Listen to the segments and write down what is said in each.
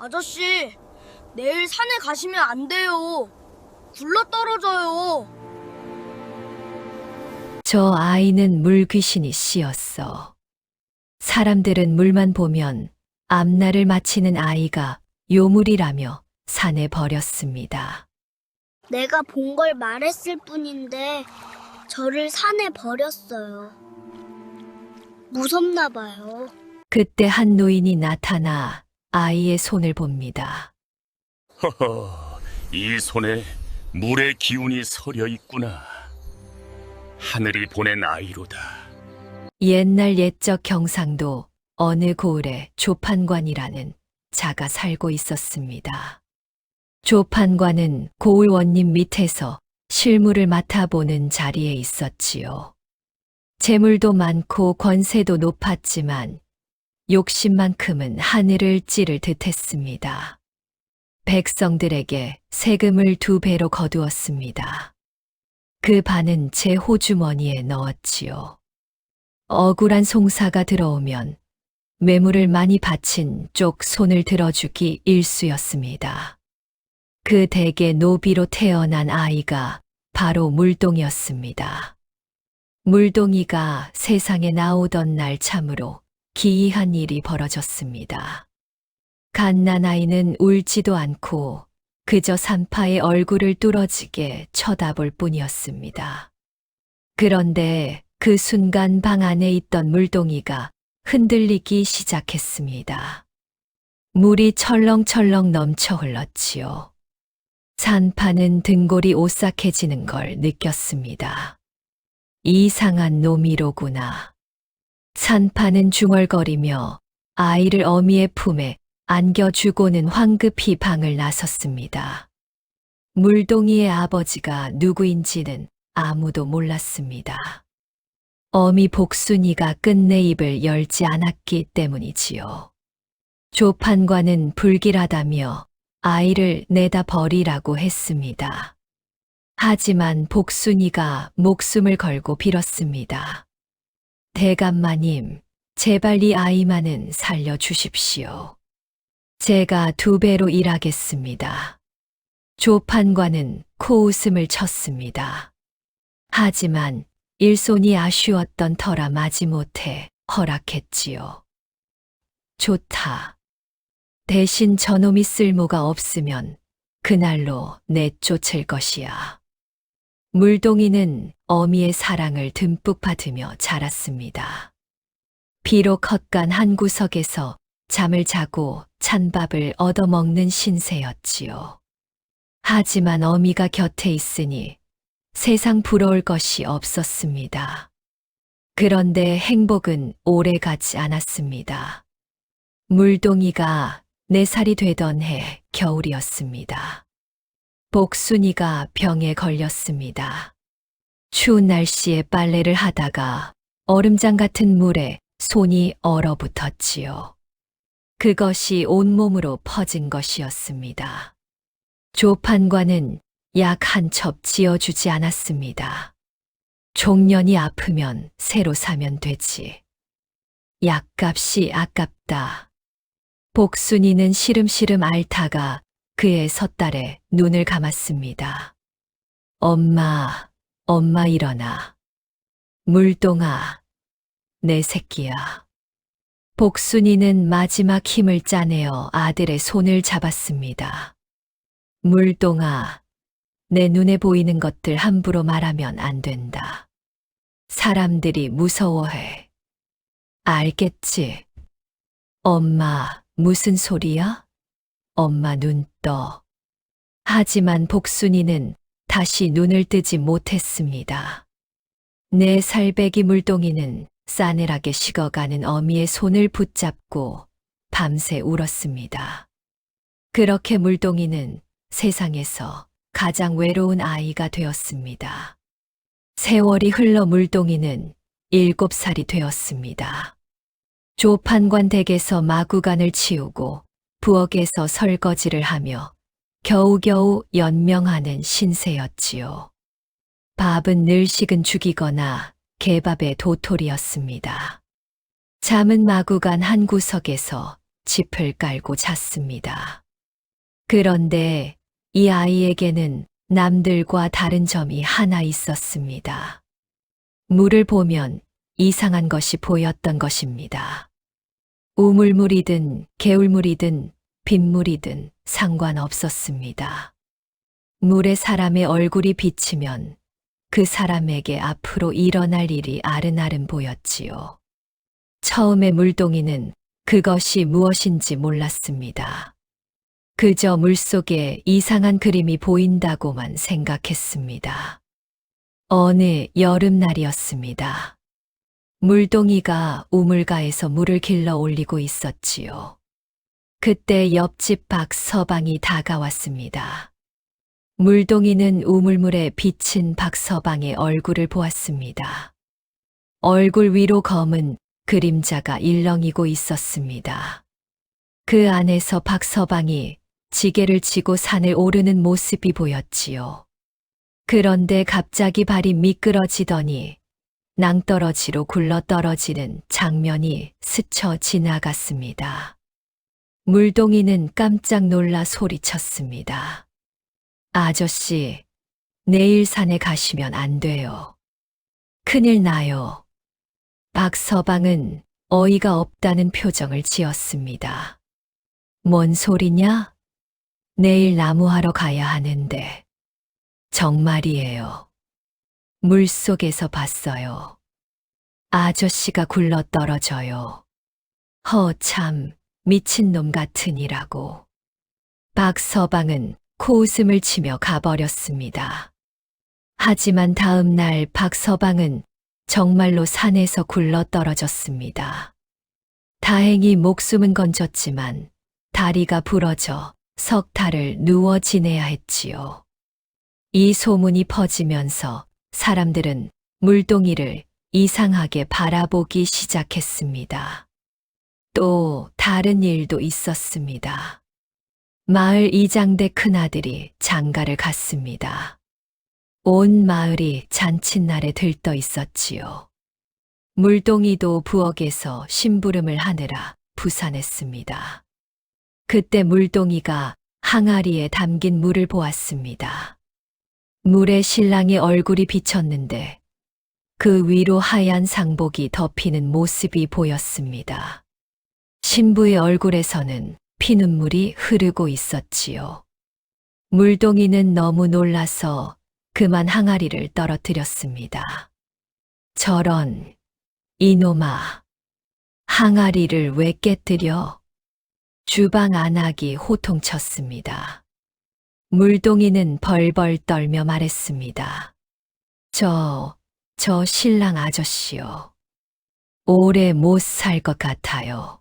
아저씨, 내일 산에 가시면 안 돼요. 굴러 떨어져요. 저 아이는 물귀신이 씌었어. 사람들은 물만 보면 앞날을 마치는 아이가 요물이라며 산에 버렸습니다. 내가 본 걸 말했을 뿐인데 저를 산에 버렸어요. 무섭나 봐요. 그때 한 노인이 나타나 아이의 손을 봅니다. 허허, 이 손에 물의 기운이 서려 있구나. 하늘이 보낸 아이로다. 옛날 옛적 경상도 어느 고을에 조판관이라는 자가 살고 있었습니다. 조판관은 고을 원님 밑에서 실무를 맡아보는 자리에 있었지요. 재물도 많고 권세도 높았지만 욕심만큼은 하늘을 찌를 듯했습니다. 백성들에게 세금을 2배로 거두었습니다. 그 반은 제 호주머니에 넣었지요. 억울한 송사가 들어오면 매물을 많이 바친 쪽 손을 들어주기 일쑤였습니다. 그 댁의 노비로 태어난 아이가 바로 물동이었습니다. 물동이가 세상에 나오던 날 참으로 기이한 일이 벌어졌습니다. 갓난아이는 울지도 않고 그저 산파의 얼굴을 뚫어지게 쳐다볼 뿐이었습니다. 그런데 그 순간 방 안에 있던 물동이가 흔들리기 시작했습니다. 물이 철렁철렁 넘쳐 흘렀지요. 산파는 등골이 오싹해지는 걸 느꼈습니다. 이상한 놈이로구나. 산파는 중얼거리며 아이를 어미의 품에 안겨주고는 황급히 방을 나섰습니다. 물동이의 아버지가 누구인지는 아무도 몰랐습니다. 어미 복순이가 끝내 입을 열지 않았기 때문이지요. 조판관은 불길하다며 아이를 내다 버리라고 했습니다. 하지만 복순이가 목숨을 걸고 빌었습니다. 대감마님, 제발 이 아이만은 살려주십시오. 제가 2배로 일하겠습니다. 조판관은 코웃음을 쳤습니다. 하지만 일손이 아쉬웠던 터라 마지못해 허락했지요. 좋다. 대신 저놈이 쓸모가 없으면 그날로 내쫓을 것이야. 물동이는 어미의 사랑을 듬뿍 받으며 자랐습니다. 비록 헛간 한 구석에서 잠을 자고 찬밥을 얻어먹는 신세였지요. 하지만 어미가 곁에 있으니 세상 부러울 것이 없었습니다. 그런데 행복은 오래 가지 않았습니다. 물동이가 4살이 되던 해 겨울이었습니다. 복순이가 병에 걸렸습니다. 추운 날씨에 빨래를 하다가 얼음장 같은 물에 손이 얼어붙었지요. 그것이 온몸으로 퍼진 것이었습니다. 조판관은 약 한 첩 지어주지 않았습니다. 종년이 아프면 새로 사면 되지. 약값이 아깝다. 복순이는 시름시름 앓다가 그의 섣달에 눈을 감았습니다. 엄마, 엄마 일어나. 물동아, 내 새끼야. 복순이는 마지막 힘을 짜내어 아들의 손을 잡았습니다. 물동아, 내 눈에 보이는 것들 함부로 말하면 안 된다. 사람들이 무서워해. 알겠지? 엄마, 무슨 소리야? 엄마 눈 떠. 하지만 복순이는 다시 눈을 뜨지 못했습니다. 4살 배기 물동이는 싸늘하게 식어가는 어미의 손을 붙잡고 밤새 울었습니다. 그렇게 물동이는 세상에서 가장 외로운 아이가 되었습니다. 세월이 흘러 물동이는 7살이 되었습니다. 조판관 댁에서 마구간을 치우고 부엌에서 설거지를 하며 겨우겨우 연명하는 신세였지요. 밥은 늘 식은 죽이거나 개밥의 도토리였습니다. 잠은 마구간 한 구석에서 짚을 깔고 잤습니다. 그런데 이 아이에게는 남들과 다른 점이 하나 있었습니다. 물을 보면 이상한 것이 보였던 것입니다. 우물물이든 개울물이든 빗물이든 상관없었습니다. 물에 사람의 얼굴이 비치면 그 사람에게 앞으로 일어날 일이 아른아른 보였지요. 처음에 물동이는 그것이 무엇인지 몰랐습니다. 그저 물속에 이상한 그림이 보인다고만 생각했습니다. 어느 여름날이었습니다. 물동이가 우물가에서 물을 길러 올리고 있었지요. 그때 옆집 박서방이 다가왔습니다. 물동이는 우물물에 비친 박서방의 얼굴을 보았습니다. 얼굴 위로 검은 그림자가 일렁이고 있었습니다. 그 안에서 박서방이 지게를 지고 산을 오르는 모습이 보였지요. 그런데 갑자기 발이 미끄러지더니 낭떠러지로 굴러떨어지는 장면이 스쳐 지나갔습니다. 물동이는 깜짝 놀라 소리쳤습니다. 아저씨, 내일 산에 가시면 안 돼요. 큰일 나요. 박서방은 어이가 없다는 표정을 지었습니다. 뭔 소리냐? 내일 나무하러 가야 하는데. 정말이에요. 물속에서 봤어요. 아저씨가 굴러 떨어져요. 참, 미친놈 같으니라고. 박서방은 코웃음을 치며 가버렸습니다. 하지만 다음 날 박서방은 정말로 산에서 굴러 떨어졌습니다. 다행히 목숨은 건졌지만 다리가 부러져 석 달을 누워 지내야 했지요. 이 소문이 퍼지면서 사람들은 물동이를 이상하게 바라보기 시작했습니다. 또 다른 일도 있었습니다. 마을 이장대 큰아들이 장가를 갔습니다. 온 마을이 잔칫날에 들떠 있었지요. 물동이도 부엌에서 심부름을 하느라 부산했습니다. 그때 물동이가 항아리에 담긴 물을 보았습니다. 물에 신랑의 얼굴이 비쳤는데 그 위로 하얀 상복이 덮이는 모습이 보였습니다. 신부의 얼굴에서는 피눈물이 흐르고 있었지요. 물동이는 너무 놀라서 그만 항아리를 떨어뜨렸습니다. 저런, 이놈아, 항아리를 왜 깨뜨려? 주방 안악이 호통쳤습니다. 물동이는 벌벌 떨며 말했습니다. 저 신랑 아저씨요. 오래 못 살 것 같아요.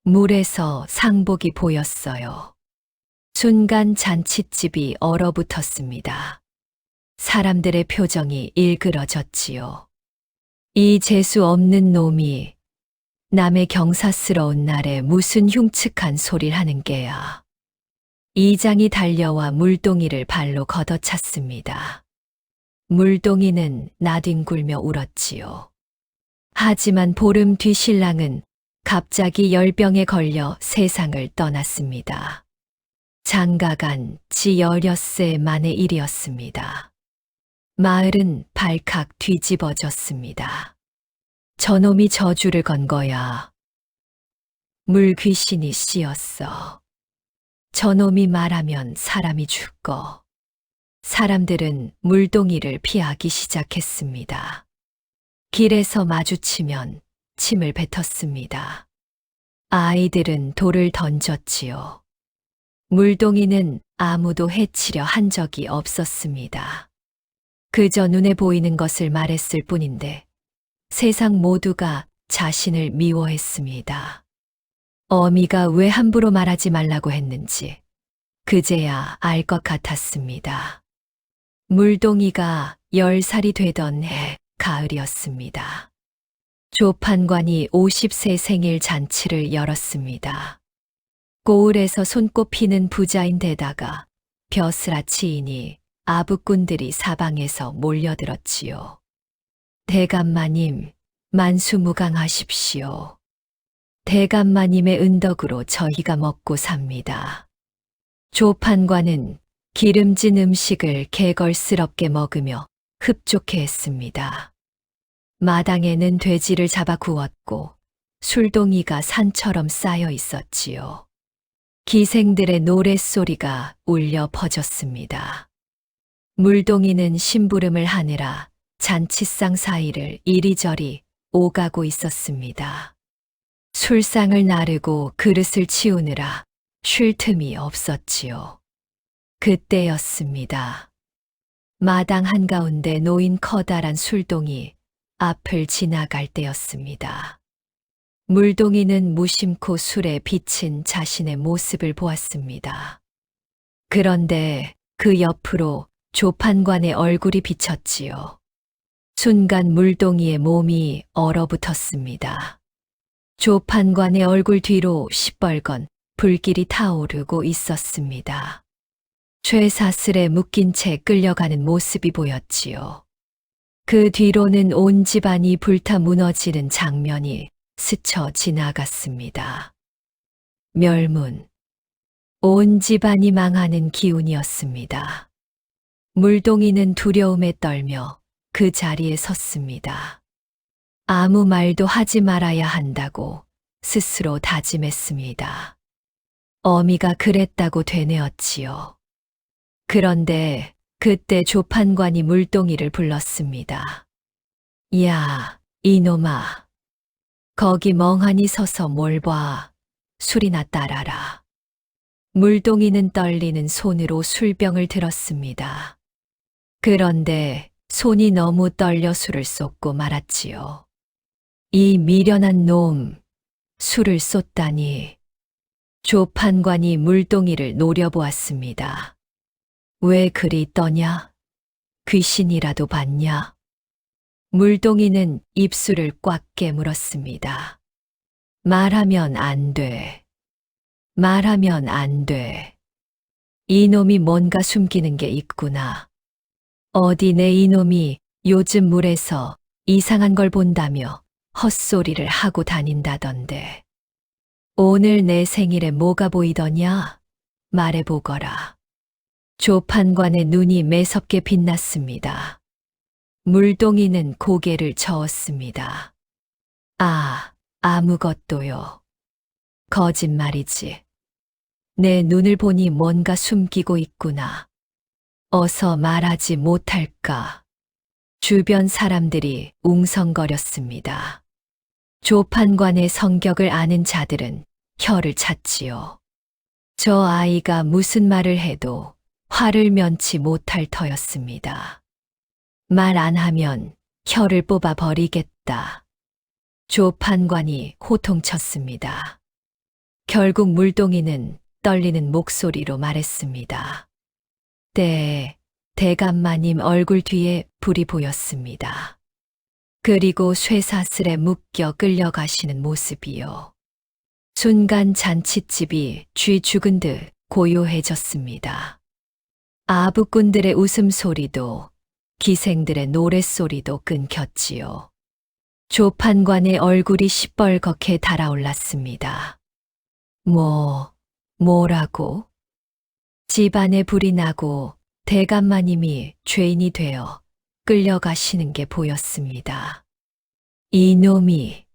물에서 상복이 보였어요. 순간 잔칫집이 얼어붙었습니다. 사람들의 표정이 일그러졌지요. 이 재수 없는 놈이 남의 경사스러운 날에 무슨 흉측한 소리를 하는 게야. 이장이 달려와 물동이를 발로 걷어찼습니다. 물동이는 나뒹굴며 울었지요. 하지만 보름 뒤 신랑은 갑자기 열병에 걸려 세상을 떠났습니다. 장가간 지 여럿세 만의 일이었습니다. 마을은 발칵 뒤집어졌습니다. 저놈이 저주를 건 거야. 물귀신이 씌었어. 저놈이 말하면 사람이 죽고. 사람들은 물동이를 피하기 시작했습니다. 길에서 마주치면 침을 뱉었습니다. 아이들은 돌을 던졌지요. 물동이는 아무도 해치려 한 적이 없었습니다. 그저 눈에 보이는 것을 말했을 뿐인데 세상 모두가 자신을 미워했습니다. 어미가 왜 함부로 말하지 말라고 했는지 그제야 알 것 같았습니다. 물동이가 10살이 되던 해 가을이었습니다. 조판관이 50세 생일 잔치를 열었습니다. 고을에서 손꼽히는 부자인데다가 벼슬아치이니 아부꾼들이 사방에서 몰려들었지요. 대감마님, 만수무강하십시오. 대감마님의 은덕으로 저희가 먹고 삽니다. 조판관은 기름진 음식을 개걸스럽게 먹으며 흡족해 했습니다. 마당에는 돼지를 잡아 구웠고 술동이가 산처럼 쌓여 있었지요. 기생들의 노랫소리가 울려 퍼졌습니다. 물동이는 심부름을 하느라 잔치상 사이를 이리저리 오가고 있었습니다. 술상을 나르고 그릇을 치우느라 쉴 틈이 없었지요. 그때였습니다. 마당 한가운데 놓인 커다란 술동이 앞을 지나갈 때였습니다. 물동이는 무심코 술에 비친 자신의 모습을 보았습니다. 그런데 그 옆으로 조판관의 얼굴이 비쳤지요. 순간 물동이의 몸이 얼어붙었습니다. 조판관의 얼굴 뒤로 시뻘건 불길이 타오르고 있었습니다. 쇠사슬에 묶인 채 끌려가는 모습이 보였지요. 그 뒤로는 온 집안이 불타 무너지는 장면이 스쳐 지나갔습니다. 멸문. 온 집안이 망하는 기운이었습니다. 물동이는 두려움에 떨며 그 자리에 섰습니다. 아무 말도 하지 말아야 한다고 스스로 다짐했습니다. 어미가 그랬다고 되뇌었지요. 그런데 그때 조판관이 물동이를 불렀습니다. 야, 이놈아. 거기 멍하니 서서 뭘 봐. 술이나 따라라. 물동이는 떨리는 손으로 술병을 들었습니다. 그런데 손이 너무 떨려 술을 쏟고 말았지요. 이 미련한 놈, 술을 쏟다니. 조판관이 물동이를 노려보았습니다. 왜 그리 떠냐? 귀신이라도 봤냐? 물동이는 입술을 꽉 깨물었습니다. 말하면 안 돼. 말하면 안 돼. 이놈이 뭔가 숨기는 게 있구나. 어디 내 이놈이 요즘 물에서 이상한 걸 본다며 헛소리를 하고 다닌다던데. 오늘 내 생일에 뭐가 보이더냐? 말해보거라. 조판관의 눈이 매섭게 빛났습니다. 물동이는 고개를 저었습니다. 아, 아무것도요. 거짓말이지. 내 눈을 보니 뭔가 숨기고 있구나. 어서 말하지 못할까. 주변 사람들이 웅성거렸습니다. 조판관의 성격을 아는 자들은 혀를 찼지요. 저 아이가 무슨 말을 해도 화를 면치 못할 터였습니다. 말 안 하면 혀를 뽑아 버리겠다. 조판관이 호통쳤습니다. 결국 물동이는 떨리는 목소리로 말했습니다. 대감마님 얼굴 뒤에 불이 보였습니다. 그리고 쇠사슬에 묶여 끌려가시는 모습이요. 순간 잔칫집이 쥐 죽은 듯 고요해졌습니다. 아부꾼들의 웃음소리도 기생들의 노랫소리도 끊겼지요. 조판관의 얼굴이 시뻘겋게 달아올랐습니다. 뭐라고? 집안에 불이 나고 대감마님이 죄인이 되어 끌려가시는 게 보였습니다. 이놈이.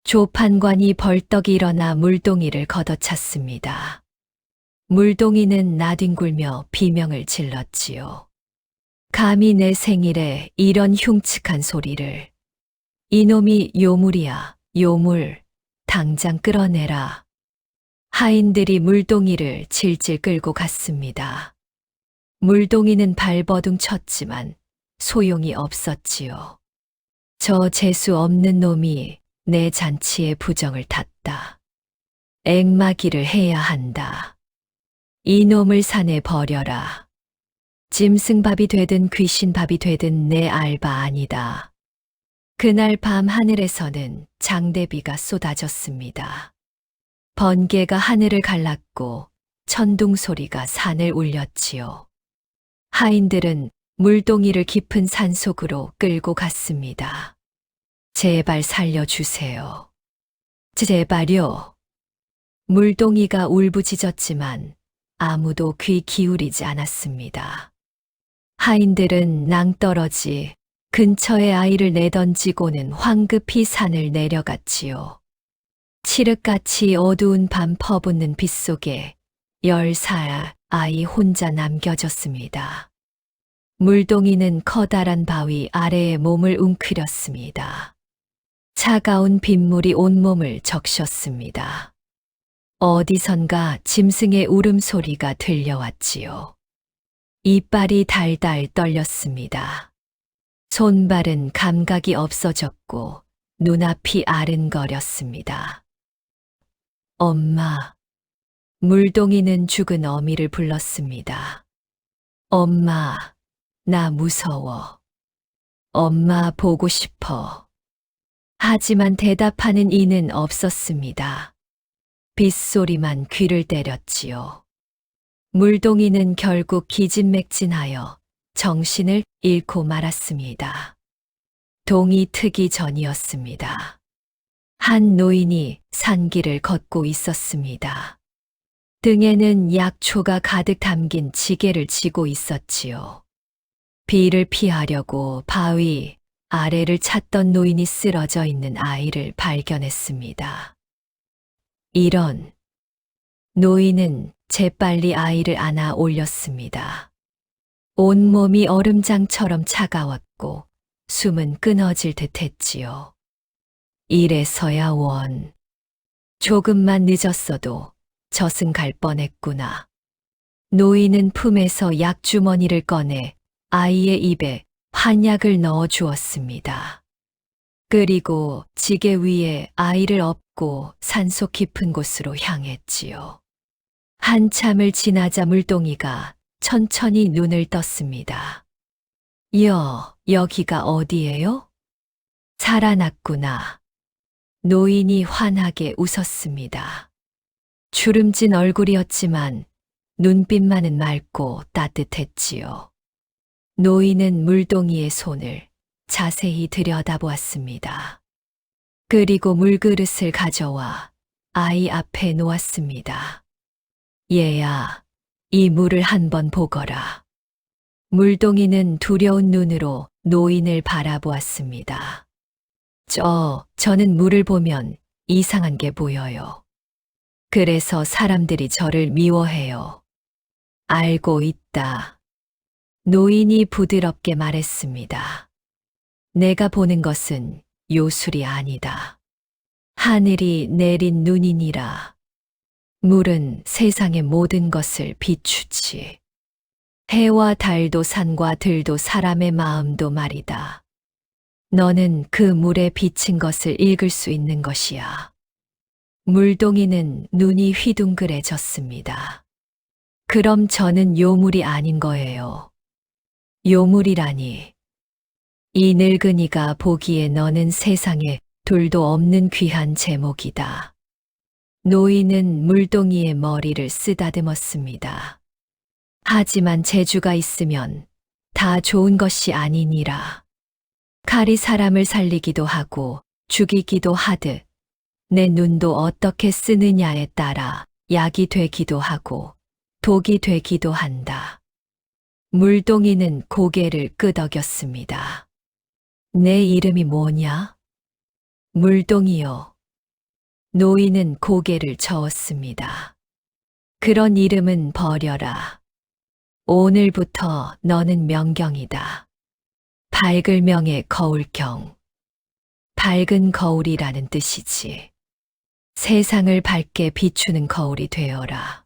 조판관이 벌떡 일어나 물동이를 걷어찼습니다. 물동이는 나뒹굴며 비명을 질렀지요. 감히 내 생일에 이런 흉측한 소리를. 이놈이 요물이야, 요물. 당장 끌어내라. 하인들이 물동이를 질질 끌고 갔습니다. 물동이는 발버둥 쳤지만 소용이 없었지요. 저 재수 없는 놈이 내 잔치에 부정을 탔다. 앵마기를 해야 한다. 이놈을 산에 버려라. 짐승밥이 되든 귀신밥이 되든 내 알바 아니다. 그날 밤 하늘에서는 장대비가 쏟아졌습니다. 번개가 하늘을 갈랐고 천둥 소리가 산을 울렸지요. 하인들은 물동이를 깊은 산속으로 끌고 갔습니다. 제발 살려주세요. 제발요. 물동이가 울부짖었지만 아무도 귀 기울이지 않았습니다. 하인들은 낭떠러지 근처에 아이를 내던지고는 황급히 산을 내려갔지요. 칠흑같이 어두운 밤 퍼붓는 빛속에 10살 아이 혼자 남겨졌습니다. 물동이는 커다란 바위 아래에 몸을 웅크렸습니다. 차가운 빗물이 온몸을 적셨습니다. 어디선가 짐승의 울음소리가 들려왔지요. 이빨이 달달 떨렸습니다. 손발은 감각이 없어졌고 눈앞이 아른거렸습니다. 엄마. 물동이는 죽은 어미를 불렀습니다. 엄마, 나 무서워. 엄마 보고 싶어. 하지만 대답하는 이는 없었습니다. 빗소리만 귀를 때렸지요. 물동이는 결국 기진맥진하여 정신을 잃고 말았습니다. 동이 트기 전이었습니다. 한 노인이 산길을 걷고 있었습니다. 등에는 약초가 가득 담긴 지게를 지고 있었지요. 비를 피하려고 바위 아래를 찾던 노인이 쓰러져 있는 아이를 발견했습니다. 이런, 노인은 재빨리 아이를 안아 올렸습니다. 온몸이 얼음장처럼 차가웠고 숨은 끊어질 듯 했지요. 이래서야 원. 조금만 늦었어도 젖은 갈 뻔했구나. 노인은 품에서 약주머니를 꺼내 아이의 입에 한약을 넣어 주었습니다. 그리고 지게 위에 아이를 엎고 산속 깊은 곳으로 향했지요. 한참을 지나자 물동이가 천천히 눈을 떴습니다. 여기가 어디예요? 살아났구나. 노인이 환하게 웃었습니다. 주름진 얼굴이었지만 눈빛만은 맑고 따뜻했지요. 노인은 물동이의 손을 자세히 들여다보았습니다. 그리고 물그릇을 가져와 아이 앞에 놓았습니다. 얘야, 이 물을 한번 보거라. 물동이는 두려운 눈으로 노인을 바라보았습니다. 저는 물을 보면 이상한 게 보여요. 그래서 사람들이 저를 미워해요. 알고 있다. 노인이 부드럽게 말했습니다. 내가 보는 것은 요술이 아니다. 하늘이 내린 눈이니라. 물은 세상의 모든 것을 비추지. 해와 달도 산과 들도 사람의 마음도 말이다. 너는 그 물에 비친 것을 읽을 수 있는 것이야. 물동이는 눈이 휘둥그레졌습니다. 그럼 저는 요물이 아닌 거예요. 요물이라니. 이 늙은이가 보기에 너는 세상에 둘도 없는 귀한 제목이다. 노인은 물동이의 머리를 쓰다듬었습니다. 하지만 재주가 있으면 다 좋은 것이 아니니라. 칼이 사람을 살리기도 하고 죽이기도 하듯 내 눈도 어떻게 쓰느냐에 따라 약이 되기도 하고 독이 되기도 한다. 물동이는 고개를 끄덕였습니다. 내 이름이 뭐냐? 물동이요. 노인은 고개를 저었습니다. 그런 이름은 버려라. 오늘부터 너는 명경이다. 밝을명의 거울경. 밝은 거울이라는 뜻이지. 세상을 밝게 비추는 거울이 되어라.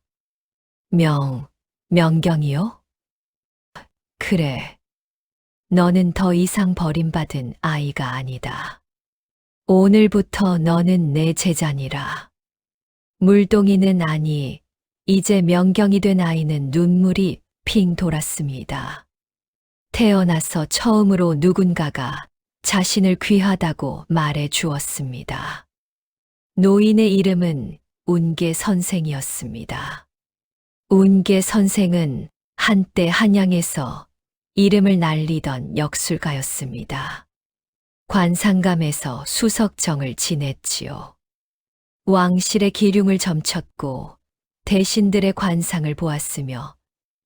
명경이요? 그래. 너는 더 이상 버림받은 아이가 아니다. 오늘부터 너는 내 제자니라. 물동이는 아니, 이제 명경이 된 아이는 눈물이 핑 돌았습니다. 태어나서 처음으로 누군가가 자신을 귀하다고 말해 주었습니다. 노인의 이름은 운계 선생이었습니다. 운계 선생은 한때 한양에서 이름을 날리던 역술가였습니다. 관상감에서 수석정을 지냈지요. 왕실의 기륭을 점쳤고 대신들의 관상을 보았으며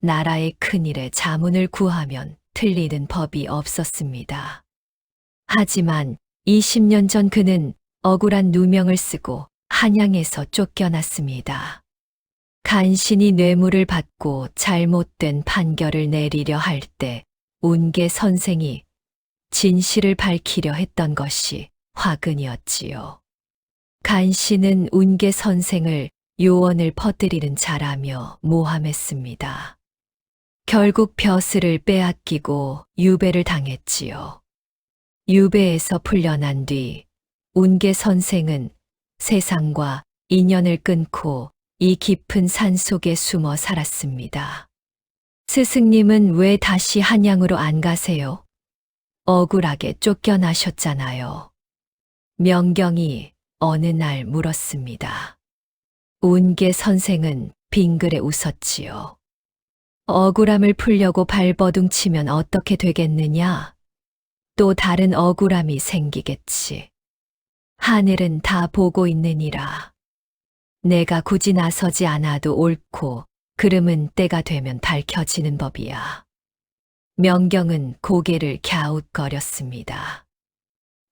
나라의 큰일에 자문을 구하면 틀리는 법이 없었습니다. 하지만 20년 전 그는 억울한 누명을 쓰고 한양에서 쫓겨났습니다. 간신히 뇌물을 받고 잘못된 판결을 내리려 할 때 운계 선생이 진실을 밝히려 했던 것이 화근이었지요. 간신은 운계 선생을 요원을 퍼뜨리는 자라며 모함했습니다. 결국 벼슬을 빼앗기고 유배를 당했지요. 유배에서 풀려난 뒤 운계 선생은 세상과 인연을 끊고 이 깊은 산 속에 숨어 살았습니다. 스승님은 왜 다시 한양으로 안 가세요? 억울하게 쫓겨나셨잖아요. 명경이 어느 날 물었습니다. 운계 선생은 빙그레 웃었지요. 억울함을 풀려고 발버둥 치면 어떻게 되겠느냐? 또 다른 억울함이 생기겠지. 하늘은 다 보고 있느니라. 내가 굳이 나서지 않아도 옳고 그름은 때가 되면 밝혀지는 법이야. 명경은 고개를 갸웃거렸습니다.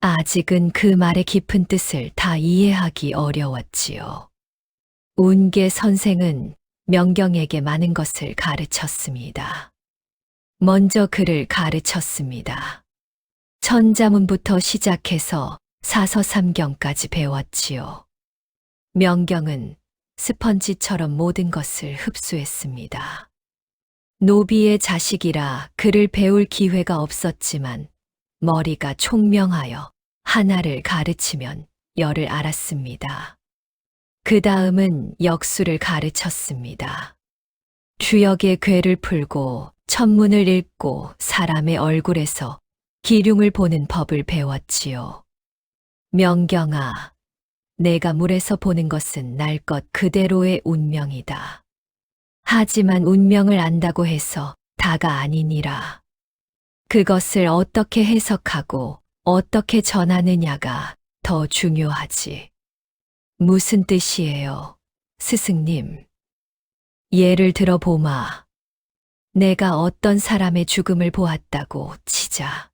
아직은 그 말의 깊은 뜻을 다 이해하기 어려웠지요. 운계 선생은 명경에게 많은 것을 가르쳤습니다. 먼저 글을 가르쳤습니다. 천자문부터 시작해서 사서삼경까지 배웠지요. 명경은 스펀지처럼 모든 것을 흡수했습니다. 노비의 자식이라 글을 배울 기회가 없었지만 머리가 총명하여 하나를 가르치면 열을 알았습니다. 그 다음은 역수를 가르쳤습니다. 주역의 궤를 풀고 천문을 읽고 사람의 얼굴에서 기륭을 보는 법을 배웠지요. 명경아, 내가 물에서 보는 것은 날 것 그대로의 운명이다. 하지만 운명을 안다고 해서 다가 아니니라. 그것을 어떻게 해석하고 어떻게 전하느냐가 더 중요하지. 무슨 뜻이에요, 스승님? 예를 들어 보마. 내가 어떤 사람의 죽음을 보았다고 치자.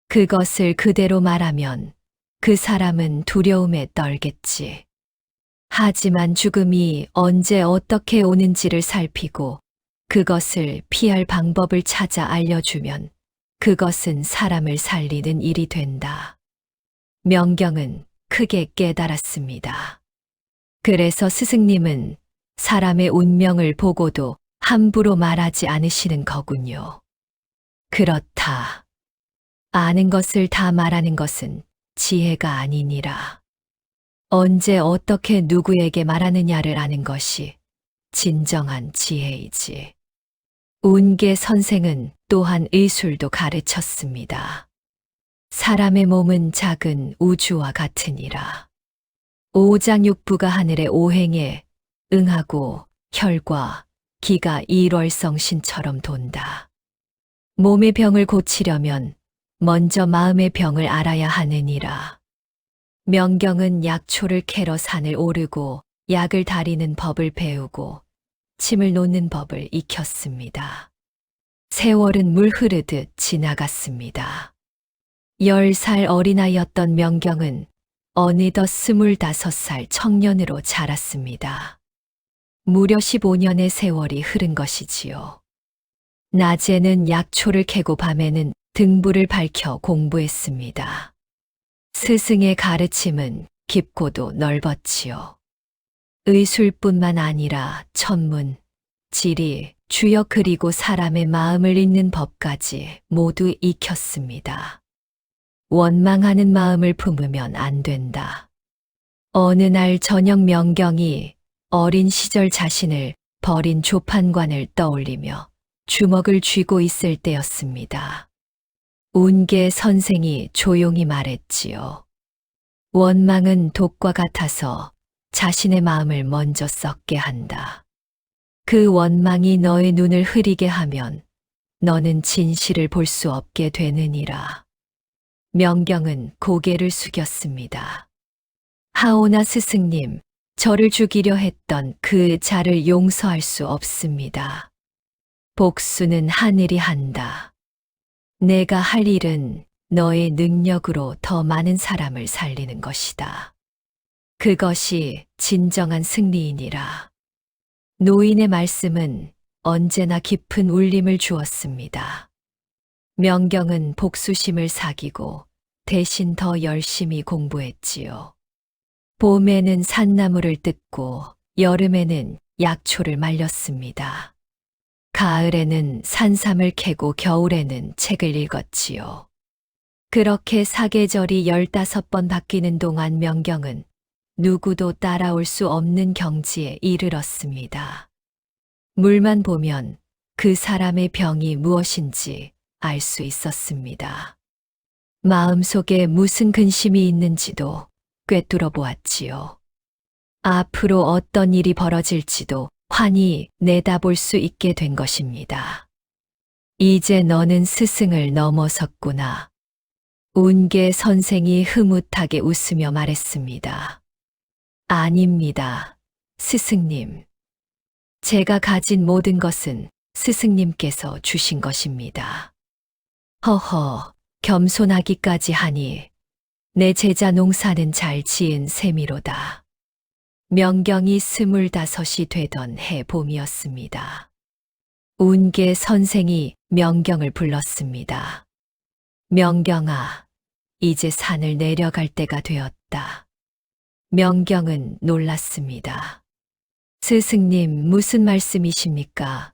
그것을 그대로 말하면 그 사람은 두려움에 떨겠지. 하지만 죽음이 언제 어떻게 오는지를 살피고 그것을 피할 방법을 찾아 알려주면 그것은 사람을 살리는 일이 된다. 명경은 크게 깨달았습니다. 그래서 스승님은 사람의 운명을 보고도 함부로 말하지 않으시는 거군요. 그렇다. 아는 것을 다 말하는 것은 지혜가 아니니라. 언제 어떻게 누구에게 말하느냐를 아는 것이 진정한 지혜이지. 운계 선생은 또한 의술도 가르쳤습니다. 사람의 몸은 작은 우주와 같으니라. 오장육부가 하늘의 오행에 응하고 혈과 기가 일월성신처럼 돈다. 몸의 병을 고치려면 먼저 마음의 병을 알아야 하느니라. 명경은 약초를 캐러 산을 오르고 약을 다리는 법을 배우고 침을 놓는 법을 익혔습니다. 세월은 물 흐르듯 지나갔습니다. 10살 어린아이였던 명경은 어느덧 25살 청년으로 자랐습니다. 무려 15년의 세월이 흐른 것이지요. 낮에는 약초를 캐고 밤에는 등불을 밝혀 공부했습니다. 스승의 가르침은 깊고도 넓었지요. 의술뿐만 아니라 천문, 지리, 주역 그리고 사람의 마음을 읽는 법까지 모두 익혔습니다. 원망하는 마음을 품으면 안 된다. 어느 날 저녁 명경이 어린 시절 자신을 버린 조판관을 떠올리며 주먹을 쥐고 있을 때였습니다. 운계 선생이 조용히 말했지요. 원망은 독과 같아서 자신의 마음을 먼저 썩게 한다. 그 원망이 너의 눈을 흐리게 하면 너는 진실을 볼 수 없게 되느니라. 명경은 고개를 숙였습니다. 하오나 스승님, 저를 죽이려 했던 그 자를 용서할 수 없습니다. 복수는 하늘이 한다. 내가 할 일은 너의 능력으로 더 많은 사람을 살리는 것이다. 그것이 진정한 승리이니라. 노인의 말씀은 언제나 깊은 울림을 주었습니다. 명경은 복수심을 사귀고 대신 더 열심히 공부했지요. 봄에는 산나물을 뜯고 여름에는 약초를 말렸습니다. 가을에는 산삼을 캐고 겨울에는 책을 읽었지요. 그렇게 사계절이 15번 바뀌는 동안 명경은 누구도 따라올 수 없는 경지에 이르렀습니다. 물만 보면 그 사람의 병이 무엇인지 알 수 있었습니다. 마음속에 무슨 근심이 있는지도 꿰뚫어 보았지요. 앞으로 어떤 일이 벌어질지도 환히 내다볼 수 있게 된 것입니다. 이제 너는 스승을 넘어섰구나. 운계 선생이 흐뭇하게 웃으며 말했습니다. 아닙니다, 스승님. 제가 가진 모든 것은 스승님께서 주신 것입니다. 허허, 겸손하기까지 하니 내 제자 농사는 잘 지은 셈이로다. 명경이 25이 되던 해 봄이었습니다. 운계 선생이 명경을 불렀습니다. 명경아, 이제 산을 내려갈 때가 되었다. 명경은 놀랐습니다. 스승님, 무슨 말씀이십니까?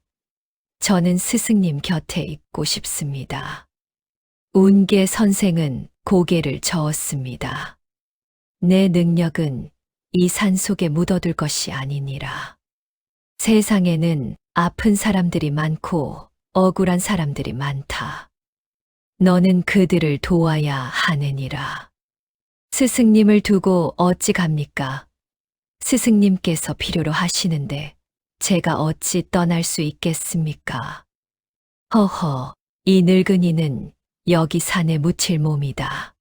저는 스승님 곁에 있고 싶습니다. 운계 선생은 고개를 저었습니다. 내 능력은 이 산 속에 묻어둘 것이 아니니라. 세상에는 아픈 사람들이 많고 억울한 사람들이 많다. 너는 그들을 도와야 하느니라. 스승님을 두고 어찌 갑니까? 스승님께서 필요로 하시는데 제가 어찌 떠날 수 있겠습니까? 허허, 이 늙은이는 여기 산에 묻힐 몸이다.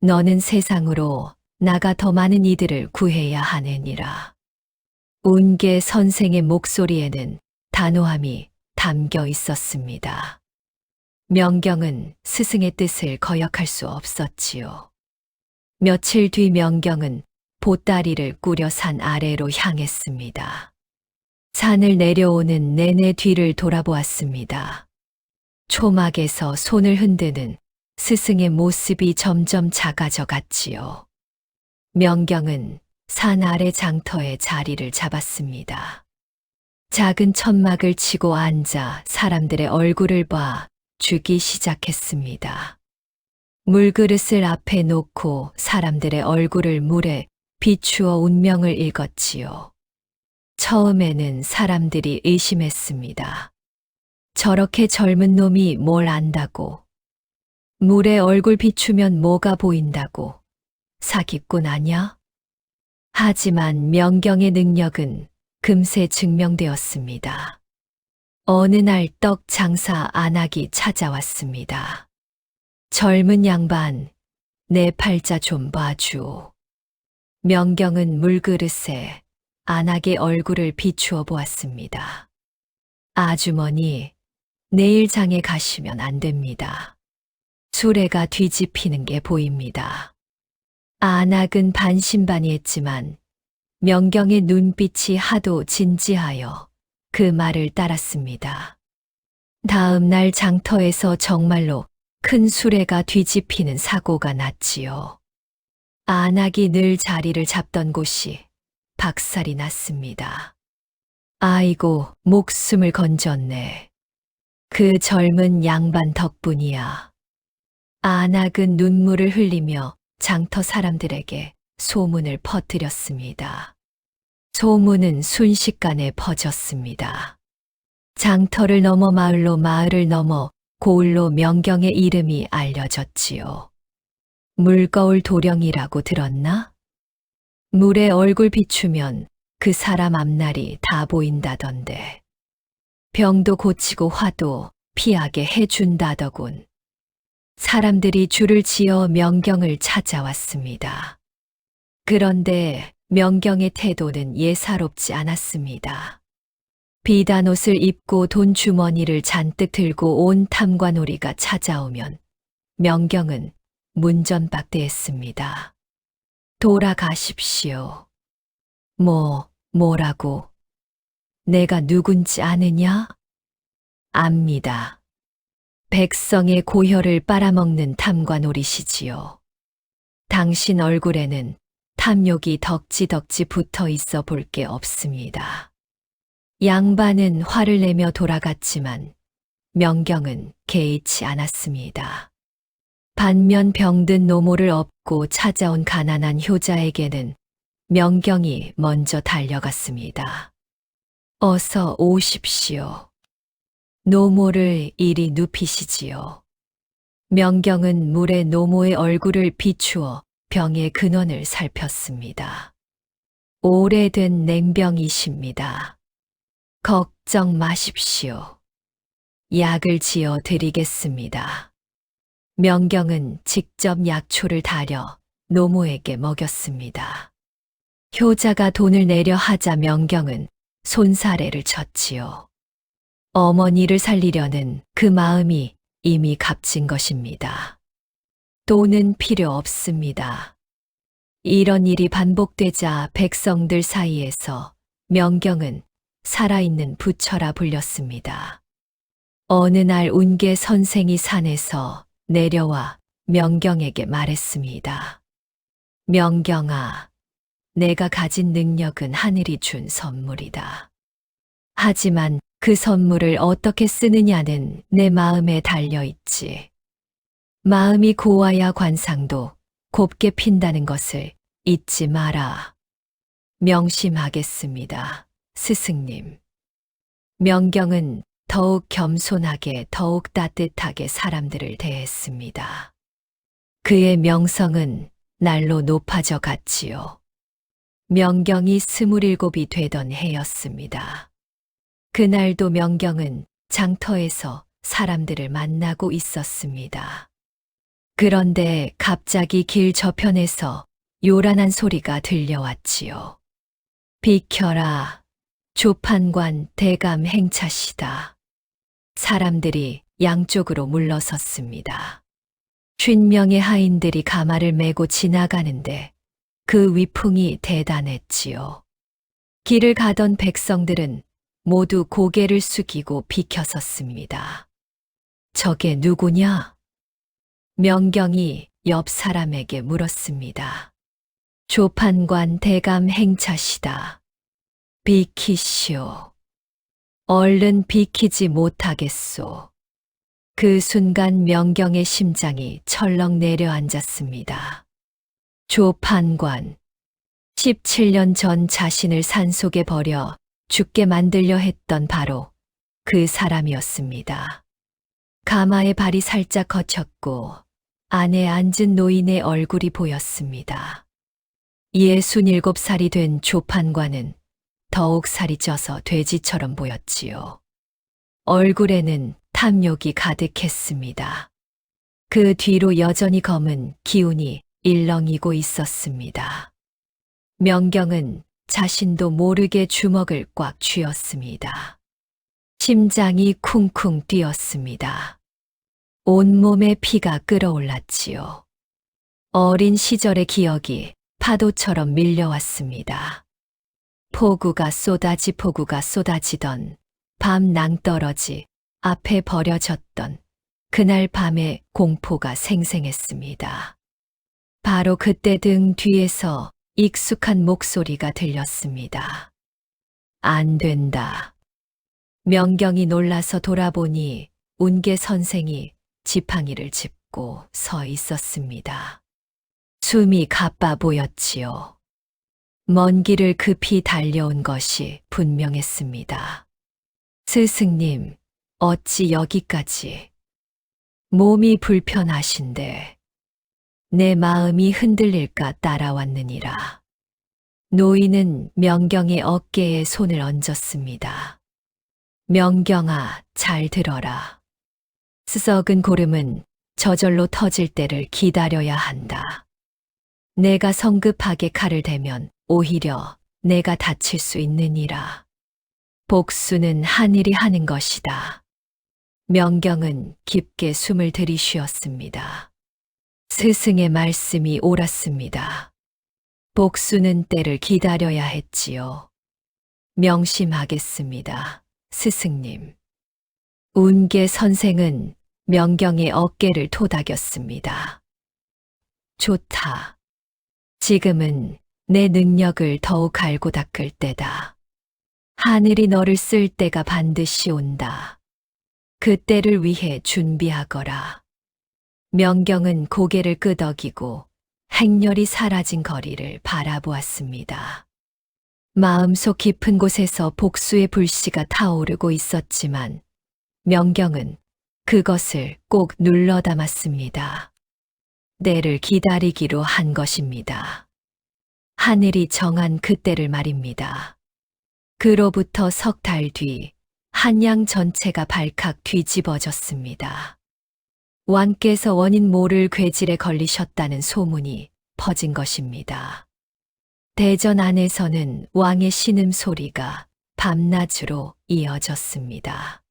너는 세상으로 나가 더 많은 이들을 구해야 하느니라. 운계 선생의 목소리에는 단호함이 담겨 있었습니다. 명경은 스승의 뜻을 거역할 수 없었지요. 며칠 뒤 명경은 보따리를 꾸려 산 아래로 향했습니다. 산을 내려오는 내내 뒤를 돌아보았습니다. 초막에서 손을 흔드는 스승의 모습이 점점 작아져 갔지요. 명경은 산 아래 장터에 자리를 잡았습니다. 작은 천막을 치고 앉아 사람들의 얼굴을 봐 주기 시작했습니다. 물그릇을 앞에 놓고 사람들의 얼굴을 물에 비추어 운명을 읽었지요. 처음에는 사람들이 의심했습니다. 저렇게 젊은 놈이 뭘 안다고. 물에 얼굴 비추면 뭐가 보인다고. 사기꾼 아냐? 하지만 명경의 능력은 금세 증명되었습니다. 어느 날 떡 장사 안악이 찾아왔습니다. 젊은 양반, 내 팔자 좀 봐주오. 명경은 물그릇에 안악의 얼굴을 비추어 보았습니다. 아주머니, 내일 장에 가시면 안 됩니다. 수레가 뒤집히는 게 보입니다. 안악은 반신반의했지만 명경의 눈빛이 하도 진지하여 그 말을 따랐습니다. 다음 날 장터에서 정말로 큰 수레가 뒤집히는 사고가 났지요. 안악이 늘 자리를 잡던 곳이 박살이 났습니다. 아이고, 목숨을 건졌네. 그 젊은 양반 덕분이야. 안악은 눈물을 흘리며 장터 사람들에게 소문을 퍼뜨렸습니다. 소문은 순식간에 퍼졌습니다. 장터를 넘어 마을로 마을을 넘어 고을로 명경의 이름이 알려졌지요. 물거울 도령이라고 들었나? 물에 얼굴 비추면 그 사람 앞날이 다 보인다던데. 병도 고치고 화도 피하게 해준다더군. 사람들이 줄을 지어 명경을 찾아왔습니다. 그런데 명경의 태도는 예사롭지 않았습니다. 비단 옷을 입고 돈 주머니를 잔뜩 들고 온 탐관오리가 찾아오면 명경은 문전박대했습니다. 돌아가십시오. 뭐라고? 내가 누군지 아느냐? 압니다. 백성의 고혈을 빨아먹는 탐관오리시지요. 당신 얼굴에는 탐욕이 덕지덕지 붙어 있어 볼 게 없습니다. 양반은 화를 내며 돌아갔지만 명경은 개의치 않았습니다. 반면 병든 노모를 업고 찾아온 가난한 효자에게는 명경이 먼저 달려갔습니다. 어서 오십시오. 노모를 이리 눕히시지요. 명경은 물에 노모의 얼굴을 비추어 병의 근원을 살폈습니다. 오래된 냉병이십니다. 걱정 마십시오. 약을 지어 드리겠습니다. 명경은 직접 약초를 달여 노모에게 먹였습니다. 효자가 돈을 내려 하자 명경은 손사래를 쳤지요. 어머니를 살리려는 그 마음이 이미 값진 것입니다. 돈은 필요 없습니다. 이런 일이 반복되자 백성들 사이에서 명경은 살아있는 부처라 불렸습니다. 어느 날 운계 선생이 산에서 내려와 명경에게 말했습니다. 명경아, 내가 가진 능력은 하늘이 준 선물이다. 하지만 그 선물을 어떻게 쓰느냐는 내 마음에 달려있지. 마음이 고와야 관상도 곱게 핀다는 것을 잊지 마라. 명심하겠습니다, 스승님. 명경은 더욱 겸손하게 더욱 따뜻하게 사람들을 대했습니다. 그의 명성은 날로 높아져 갔지요. 명경이 27이 되던 해였습니다. 그날도 명경은 장터에서 사람들을 만나고 있었습니다. 그런데 갑자기 길 저편에서 요란한 소리가 들려왔지요. 비켜라, 조판관 대감 행차시다. 사람들이 양쪽으로 물러섰습니다. 50명의 하인들이 가마를 메고 지나가는데 그 위풍이 대단했지요. 길을 가던 백성들은 모두 고개를 숙이고 비켜섰습니다. 저게 누구냐? 명경이 옆 사람에게 물었습니다. 조판관 대감 행차시다. 비키시오. 얼른 비키지 못하겠소. 그 순간 명경의 심장이 철렁 내려앉았습니다. 조판관, 17년 전 자신을 산속에 버려 죽게 만들려 했던 바로 그 사람이었습니다. 가마에 발이 살짝 걷혔고 안에 앉은 노인의 얼굴이 보였습니다. 67살이 된 조판관은 더욱 살이 쪄서 돼지처럼 보였지요. 얼굴에는 탐욕이 가득했습니다. 그 뒤로 여전히 검은 기운이 일렁이고 있었습니다. 명경은 자신도 모르게 주먹을 꽉 쥐었습니다. 심장이 쿵쿵 뛰었습니다. 온몸에 피가 끓어올랐지요. 어린 시절의 기억이 파도처럼 밀려왔습니다. 폭우가 쏟아지던 밤 낭떠러지 앞에 버려졌던 그날 밤의 공포가 생생했습니다. 바로 그때 등 뒤에서 익숙한 목소리가 들렸습니다. 안 된다. 명경이 놀라서 돌아보니 운계 선생이 지팡이를 짚고 서 있었습니다. 숨이 가빠 보였지요. 먼 길을 급히 달려온 것이 분명했습니다. 스승님, 어찌 여기까지? 몸이 불편하신데 내 마음이 흔들릴까 따라왔느니라. 노인은 명경의 어깨에 손을 얹었습니다. 명경아, 잘 들어라. 썩은 고름은 저절로 터질 때를 기다려야 한다. 내가 성급하게 칼을 대면 오히려 내가 다칠 수 있느니라. 복수는 하늘이 하는 것이다. 명경은 깊게 숨을 들이쉬었습니다. 스승의 말씀이 옳았습니다. 복수는 때를 기다려야 했지요. 명심하겠습니다, 스승님. 운계 선생은 명경의 어깨를 토닥였습니다. 좋다. 지금은 내 능력을 더욱 갈고 닦을 때다. 하늘이 너를 쓸 때가 반드시 온다. 그 때를 위해 준비하거라. 명경은 고개를 끄덕이고 행렬이 사라진 거리를 바라보았습니다. 마음속 깊은 곳에서 복수의 불씨가 타오르고 있었지만 명경은 그것을 꼭 눌러 담았습니다. 때를 기다리기로 한 것입니다. 하늘이 정한 그 때를 말입니다. 그로부터 석 달 뒤 한양 전체가 발칵 뒤집어졌습니다. 왕께서 원인 모를 괴질에 걸리셨다는 소문이 퍼진 것입니다. 대전 안에서는 왕의 신음소리가 밤낮으로 이어졌습니다.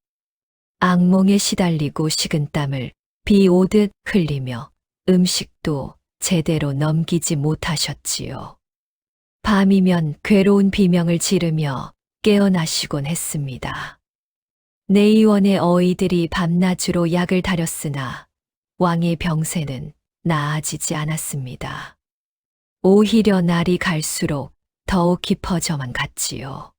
악몽에 시달리고 식은땀을 비 오듯 흘리며 음식도 제대로 넘기지 못하셨지요. 밤이면 괴로운 비명을 지르며 깨어나시곤 했습니다. 내의원의 어이들이 밤낮으로 약을 다렸으나 왕의 병세는 나아지지 않았습니다. 오히려 날이 갈수록 더욱 깊어져만 갔지요.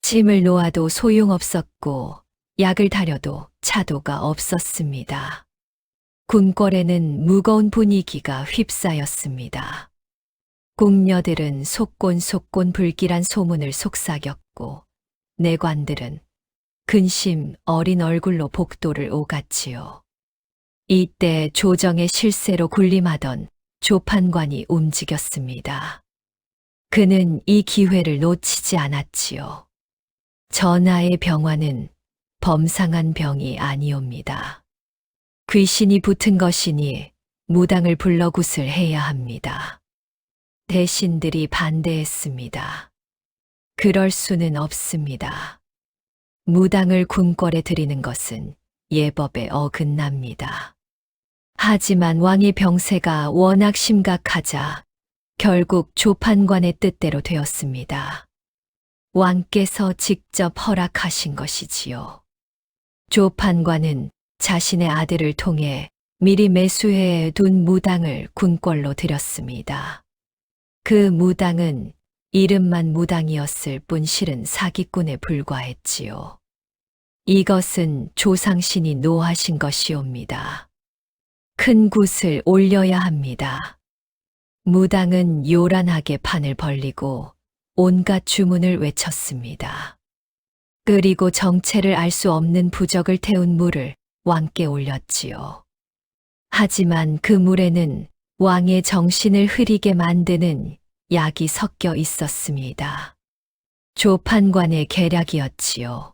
침을 놓아도 소용없었고 약을 다려도 차도가 없었습니다. 궁궐에는 무거운 분위기가 휩싸였습니다. 궁녀들은 속곤속곤 불길한 소문을 속삭였고 내관들은 근심 어린 얼굴로 복도를 오갔지요. 이때 조정의 실세로 군림하던 조판관이 움직였습니다. 그는 이 기회를 놓치지 않았지요. 전하의 병화는 범상한 병이 아니옵니다. 귀신이 붙은 것이니 무당을 불러 굿을 해야 합니다. 대신들이 반대했습니다. 그럴 수는 없습니다. 무당을 궁궐에 들이는 것은 예법에 어긋납니다. 하지만 왕의 병세가 워낙 심각하자 결국 조판관의 뜻대로 되었습니다. 왕께서 직접 허락하신 것이지요. 조판관은 자신의 아들을 통해 미리 매수해 둔 무당을 궁궐로 들였습니다. 그 무당은 이름만 무당이었을 뿐 실은 사기꾼에 불과했지요. 이것은 조상신이 노하신 것이옵니다. 큰 굿을 올려야 합니다. 무당은 요란하게 판을 벌리고 온갖 주문을 외쳤습니다. 그리고 정체를 알 수 없는 부적을 태운 물을 왕께 올렸지요. 하지만 그 물에는 왕의 정신을 흐리게 만드는 약이 섞여 있었습니다. 조판관의 계략이었지요.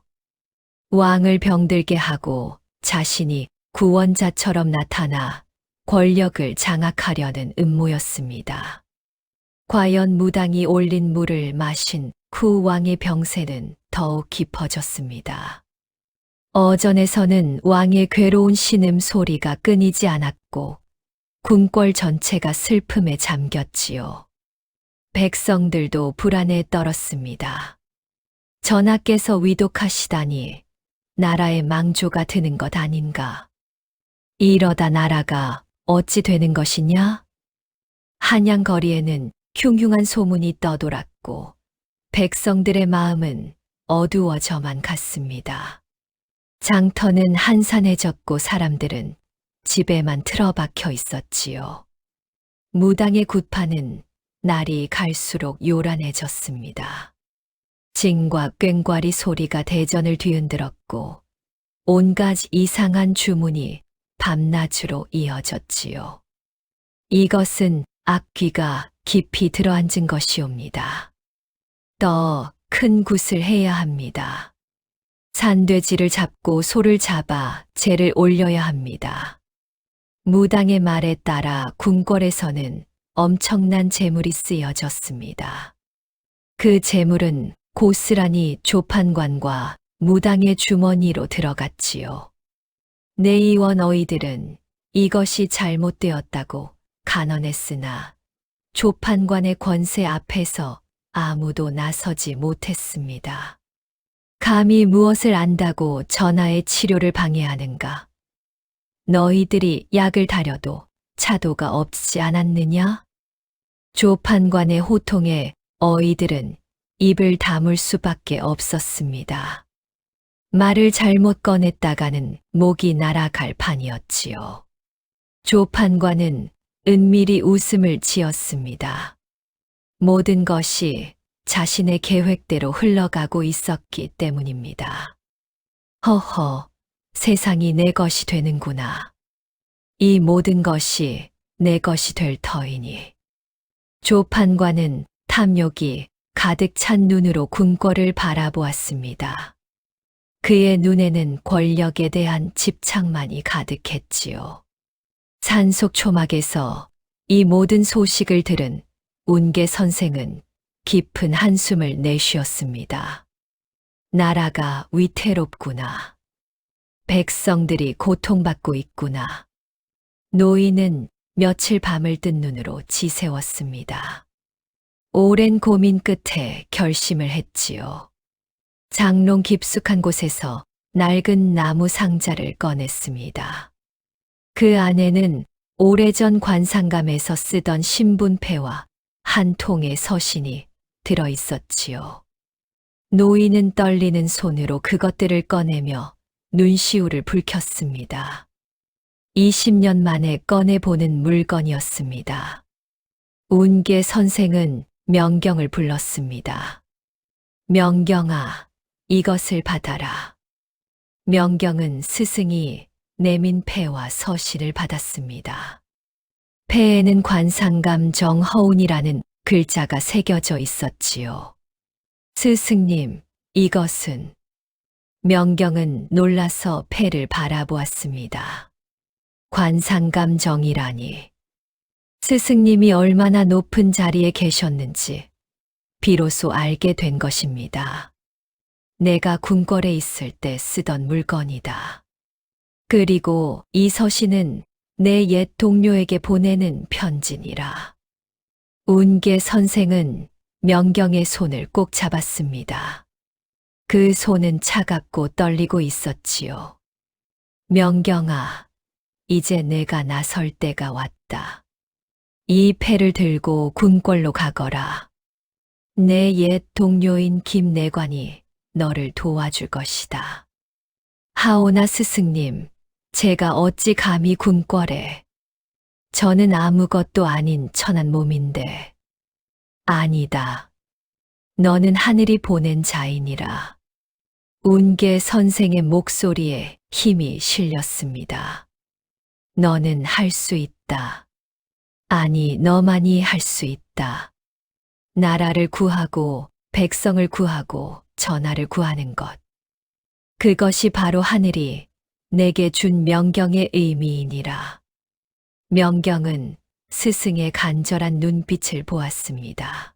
왕을 병들게 하고 자신이 구원자처럼 나타나 권력을 장악하려는 음모였습니다. 과연 무당이 올린 물을 마신 후 왕의 병세는 더욱 깊어졌습니다. 어전에서는 왕의 괴로운 신음 소리가 끊이지 않았고 궁궐 전체가 슬픔에 잠겼지요. 백성들도 불안에 떨었습니다. 전하께서 위독하시다니 나라에 망조가 드는 것 아닌가. 이러다 나라가 어찌 되는 것이냐? 한양 거리에는 흉흉한 소문이 떠돌았고 백성들의 마음은 어두워져만 갔습니다. 장터는 한산해졌고 사람들은 집에만 틀어박혀 있었지요. 무당의 굿판은 날이 갈수록 요란해졌습니다. 징과 꽹과리 소리가 대전을 뒤흔들었고 온갖 이상한 주문이 밤낮으로 이어졌지요. 이것은 악귀가 깊이 들어앉은 것이옵니다. 더 큰 굿을 해야 합니다. 산돼지를 잡고 소를 잡아 재를 올려야 합니다. 무당의 말에 따라 궁궐에서는 엄청난 재물이 쓰여졌습니다. 그 재물은 고스란히 조판관과 무당의 주머니로 들어갔지요. 내의원 어이들은 이것이 잘못되었다고 간언했으나 조판관의 권세 앞에서 아무도 나서지 못했습니다. 감히 무엇을 안다고 전하의 치료를 방해하는가? 너희들이 약을 다려도 차도가 없지 않았느냐? 조판관의 호통에 어이들은 입을 다물 수밖에 없었습니다. 말을 잘못 꺼냈다가는 목이 날아갈 판이었지요. 조판관은 은밀히 웃음을 지었습니다. 모든 것이 자신의 계획대로 흘러가고 있었기 때문입니다. 허허, 세상이 내 것이 되는구나. 이 모든 것이 내 것이 될 터이니. 조판관은 탐욕이 가득 찬 눈으로 궁궐을 바라보았습니다. 그의 눈에는 권력에 대한 집착만이 가득했지요. 산속 초막에서 이 모든 소식을 들은 운계 선생은 깊은 한숨을 내쉬었습니다. 나라가 위태롭구나. 백성들이 고통받고 있구나. 노인은 며칠 밤을 뜬 눈으로 지새웠습니다. 오랜 고민 끝에 결심을 했지요. 장롱 깊숙한 곳에서 낡은 나무 상자를 꺼냈습니다. 그 안에는 오래전 관상감에서 쓰던 신분패와 한 통의 서신이 들어 있었지요. 노인은 떨리는 손으로 그것들을 꺼내며 눈시울을 붉혔습니다. 20년 만에 꺼내보는 물건이었습니다. 운계 선생은 명경을 불렀습니다. 명경아, 이것을 받아라. 명경은 스승이 내민 패와 서신을 받았습니다. 패에는 관상감 정허운이라는 글자가 새겨져 있었지요. 스승님, 이것은. 명경은 놀라서 패를 바라보았습니다. 관상감 정이라니. 스승님이 얼마나 높은 자리에 계셨는지 비로소 알게 된 것입니다. 내가 궁궐에 있을 때 쓰던 물건이다. 그리고 이 서신은 내 옛 동료에게 보내는 편지니라. 운계 선생은 명경의 손을 꼭 잡았습니다. 그 손은 차갑고 떨리고 있었지요. 명경아, 이제 내가 나설 때가 왔다. 이 패를 들고 궁궐로 가거라. 내 옛 동료인 김내관이 너를 도와줄 것이다. 하오나 스승님, 제가 어찌 감히 궁궐에. 저는 아무것도 아닌 천한 몸인데. 아니다. 너는 하늘이 보낸 자이니라. 운계 선생의 목소리에 힘이 실렸습니다. 너는 할 수 있다. 아니, 너만이 할 수 있다. 나라를 구하고 백성을 구하고 전하를 구하는 것. 그것이 바로 하늘이 내게 준 명경의 의미이니라. 명경은 스승의 간절한 눈빛을 보았습니다.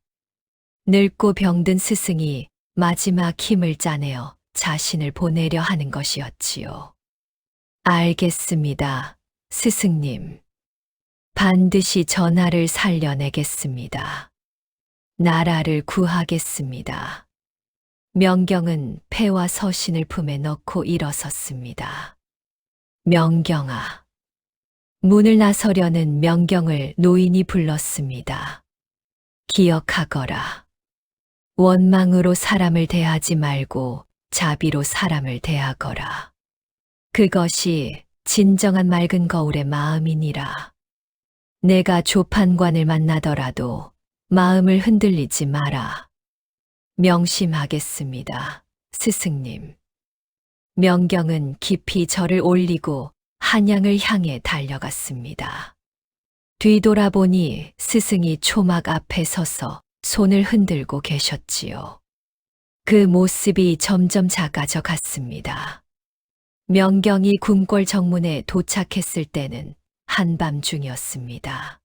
늙고 병든 스승이 마지막 힘을 짜내어 자신을 보내려 하는 것이었지요. 알겠습니다, 스승님. 반드시 전하를 살려내겠습니다. 나라를 구하겠습니다. 명경은 패와 서신을 품에 넣고 일어섰습니다. 명경아. 문을 나서려는 명경을 노인이 불렀습니다. 기억하거라. 원망으로 사람을 대하지 말고 자비로 사람을 대하거라. 그것이 진정한 맑은 거울의 마음이니라. 내가 조판관을 만나더라도 마음을 흔들리지 마라. 명심하겠습니다, 스승님. 명경은 깊이 절을 올리고 한양을 향해 달려갔습니다. 뒤돌아보니 스승이 초막 앞에 서서 손을 흔들고 계셨지요. 그 모습이 점점 작아져 갔습니다. 명경이 궁궐 정문에 도착했을 때는 한밤중이었습니다.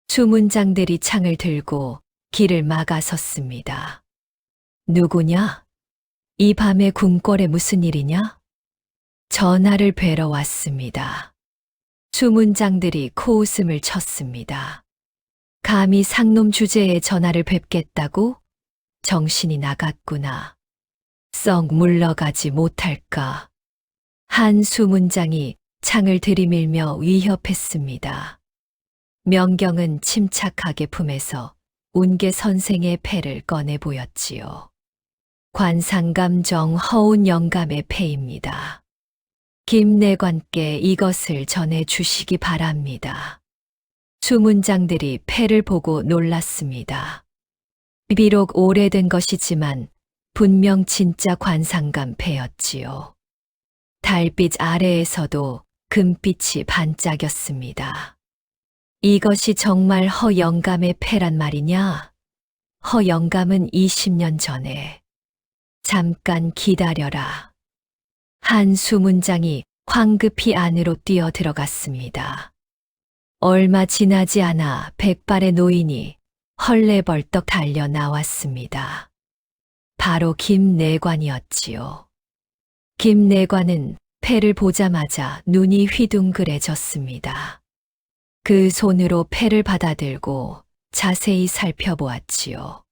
수문장들이 창을 들고 길을 막아섰습니다. 누구냐? 이 밤에 궁궐에 무슨 일이냐? 전하를 뵈러 왔습니다. 수문장들이 코웃음을 쳤습니다. 감히 상놈 주제에 전하를 뵙겠다고? 정신이 나갔구나. 썩 물러가지 못할까. 한 수문장이 창을 들이밀며 위협했습니다. 명경은 침착하게 품에서 운계 선생의 패를 꺼내 보였지요. 관상감정 허운 영감의 패입니다. 김내관께 이것을 전해 주시기 바랍니다. 수문장들이 패를 보고 놀랐습니다. 비록 오래된 것이지만 분명 진짜 관상감 패였지요. 달빛 아래에서도 금빛이 반짝였습니다. 이것이 정말 허영감의 패란 말이냐? 허영감은 20년 전에 잠깐 기다려라. 한 수문장이 황급히 안으로 뛰어 들어갔습니다. 얼마 지나지 않아 백발의 노인이 헐레벌떡 달려 나왔습니다. 바로 김내관이었지요. 김내관은 패를 보자마자 눈이 휘둥그레졌습니다. 그 손으로 패를 받아들고 자세히 살펴보았지요.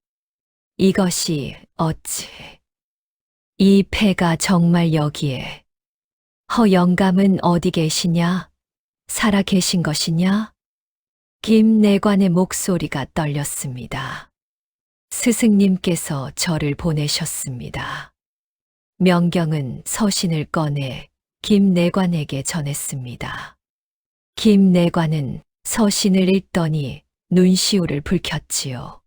이것이 어찌 이 패가 정말 여기에. 허영감은 어디 계시냐? 살아 계신 것이냐? 김내관의 목소리가 떨렸습니다. 스승님께서 저를 보내셨습니다. 명경은 서신을 꺼내 김내관에게 전했습니다. 김내관은 서신을 읽더니 눈시울을 붉혔지요.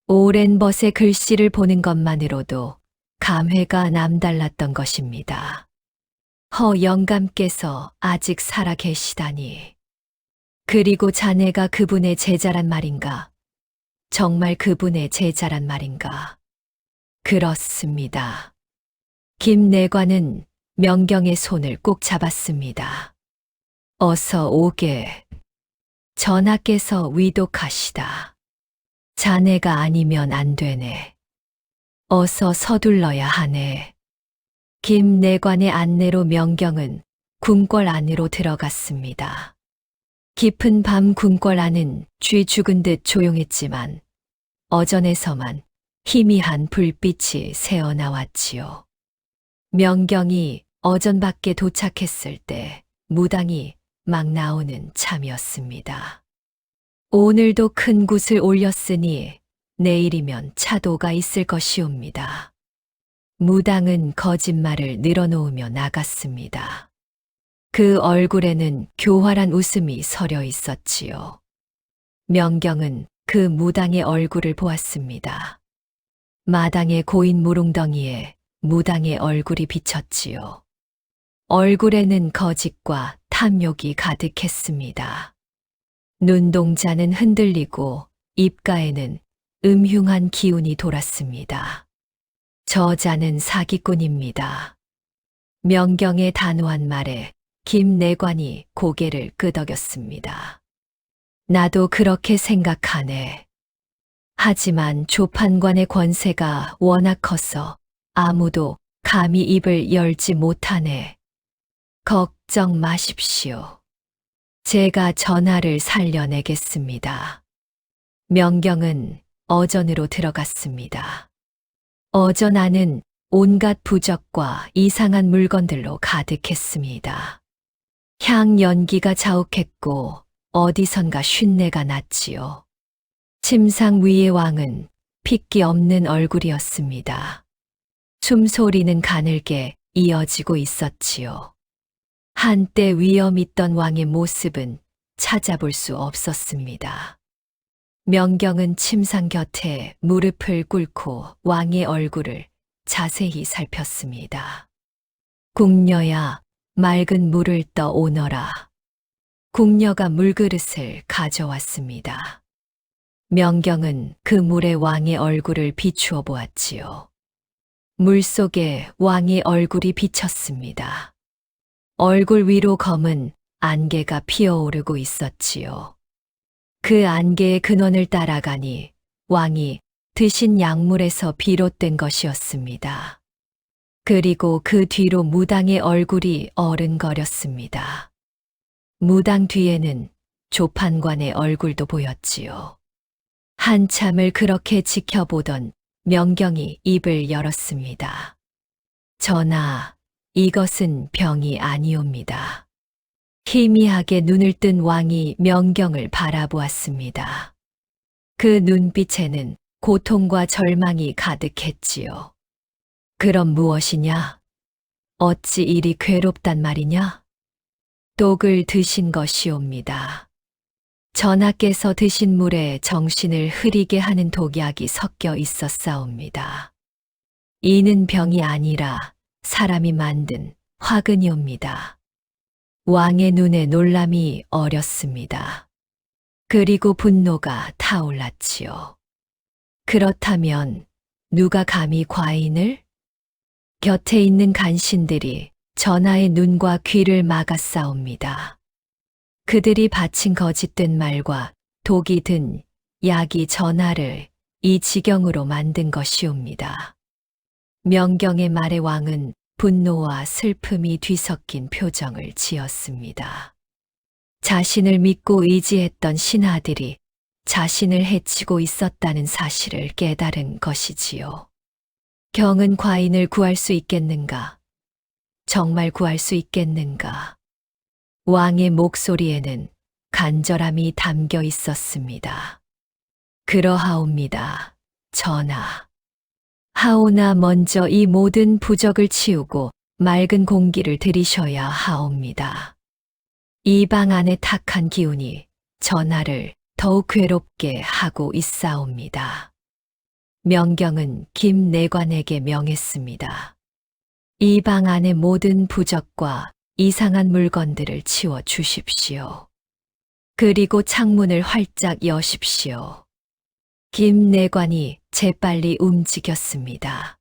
오랜 벗의 글씨를 보는 것만으로도 감회가 남달랐던 것입니다. 허영감께서 아직 살아 계시다니. 그리고 자네가 그분의 제자란 말인가? 정말 그분의 제자란 말인가? 그렇습니다. 김내관은 명경의 손을 꼭 잡았습니다. 어서 오게. 전하께서 위독하시다. 자네가 아니면 안 되네. 어서 서둘러야 하네. 김내관의 안내로 명경은 궁궐 안으로 들어갔습니다. 깊은 밤 궁궐 안은 쥐 죽은 듯 조용했지만 어전에서만 희미한 불빛이 새어나왔지요. 명경이 어전 밖에 도착했을 때 무당이 막 나오는 참이었습니다. 오늘도 큰 굿을 올렸으니 내일이면 차도가 있을 것이옵니다. 무당은 거짓말을 늘어놓으며 나갔습니다. 그 얼굴에는 교활한 웃음이 서려 있었지요. 명경은 그 무당의 얼굴을 보았습니다. 마당의 고인 무릉덩이에 무당의 얼굴이 비쳤지요. 얼굴에는 거짓과 탐욕이 가득했습니다. 눈동자는 흔들리고 입가에는 음흉한 기운이 돌았습니다. 저자는 사기꾼입니다. 명경의 단호한 말에 김내관이 고개를 끄덕였습니다. 나도 그렇게 생각하네. 하지만 조판관의 권세가 워낙 커서 아무도 감히 입을 열지 못하네. 걱정 마십시오. 제가 전하를 살려내겠습니다. 명경은 어전으로 들어갔습니다. 어전 안은 온갖 부적과 이상한 물건들로 가득했습니다. 향 연기가 자욱했고 어디선가 쉰내가 났지요. 침상 위의 왕은 핏기 없는 얼굴이었습니다. 숨소리는 가늘게 이어지고 있었지요. 한때 위엄 있던 왕의 모습은 찾아볼 수 없었습니다. 명경은 침상 곁에 무릎을 꿇고 왕의 얼굴을 자세히 살폈습니다. 궁녀야, 맑은 물을 떠 오너라. 궁녀가 물그릇을 가져왔습니다. 명경은 그 물에 왕의 얼굴을 비추어 보았지요. 물 속에 왕의 얼굴이 비쳤습니다. 얼굴 위로 검은 안개가 피어오르고 있었지요. 그 안개의 근원을 따라가니 왕이 드신 약물에서 비롯된 것이었습니다. 그리고 그 뒤로 무당의 얼굴이 어른거렸습니다. 무당 뒤에는 조판관의 얼굴도 보였지요. 한참을 그렇게 지켜보던 명경이 입을 열었습니다. 전하, 이것은 병이 아니옵니다. 희미하게 눈을 뜬 왕이 명경을 바라보았습니다. 그 눈빛에는 고통과 절망이 가득했지요. 그럼 무엇이냐? 어찌 이리 괴롭단 말이냐? 독을 드신 것이옵니다. 전하께서 드신 물에 정신을 흐리게 하는 독약이 섞여 있었사옵니다. 이는 병이 아니라 사람이 만든 화근이옵니다. 왕의 눈에 놀람이 어렸습니다. 그리고 분노가 타올랐지요. 그렇다면 누가 감히 과인을? 곁에 있는 간신들이 전하의 눈과 귀를 막았사옵니다. 그들이 바친 거짓된 말과 독이 든 약이 전하를 이 지경으로 만든 것이옵니다. 명경의 말에 왕은 분노와 슬픔이 뒤섞인 표정을 지었습니다. 자신을 믿고 의지했던 신하들이 자신을 해치고 있었다는 사실을 깨달은 것이지요. 경은 과인을 구할 수 있겠는가? 정말 구할 수 있겠는가? 왕의 목소리에는 간절함이 담겨 있었습니다. 그러하옵니다, 전하. 하오나 먼저 이 모든 부적을 치우고 맑은 공기를 들이셔야 하옵니다. 이 방 안의 탁한 기운이 전하를 더욱 괴롭게 하고 있사옵니다. 명경은 김내관에게 명했습니다. 이 방 안의 모든 부적과 이상한 물건들을 치워 주십시오. 그리고 창문을 활짝 여십시오. 김내관이 재빨리 움직였습니다.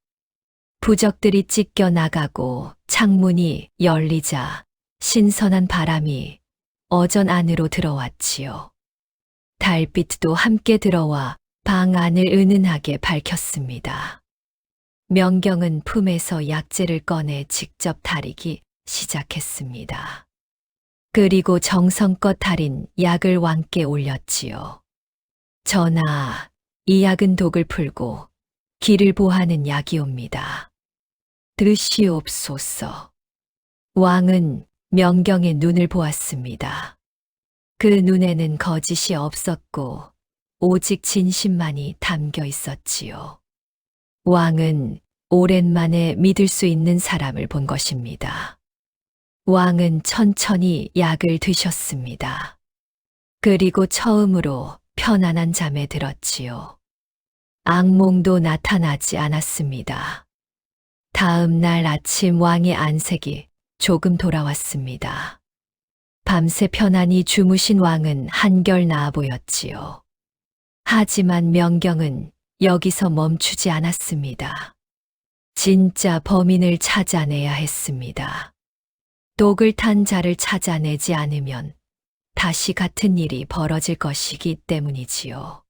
부적들이 찢겨 나가고 창문이 열리자 신선한 바람이 어전 안으로 들어왔지요. 달빛도 함께 들어와 방 안을 은은하게 밝혔습니다. 명경은 품에서 약재를 꺼내 직접 다리기 시작했습니다. 그리고 정성껏 달인 약을 왕께 올렸지요. 전하, 이 약은 독을 풀고 기를 보하는 약이옵니다. 드시옵소서. 왕은 명경의 눈을 보았습니다. 그 눈에는 거짓이 없었고 오직 진심만이 담겨 있었지요. 왕은 오랜만에 믿을 수 있는 사람을 본 것입니다. 왕은 천천히 약을 드셨습니다. 그리고 처음으로 편안한 잠에 들었지요. 악몽도 나타나지 않았습니다. 다음 날 아침 왕의 안색이 조금 돌아왔습니다. 밤새 편안히 주무신 왕은 한결 나아 보였지요. 하지만 명경은 여기서 멈추지 않았습니다. 진짜 범인을 찾아내야 했습니다. 독을 탄 자를 찾아내지 않으면 다시 같은 일이 벌어질 것이기 때문이지요.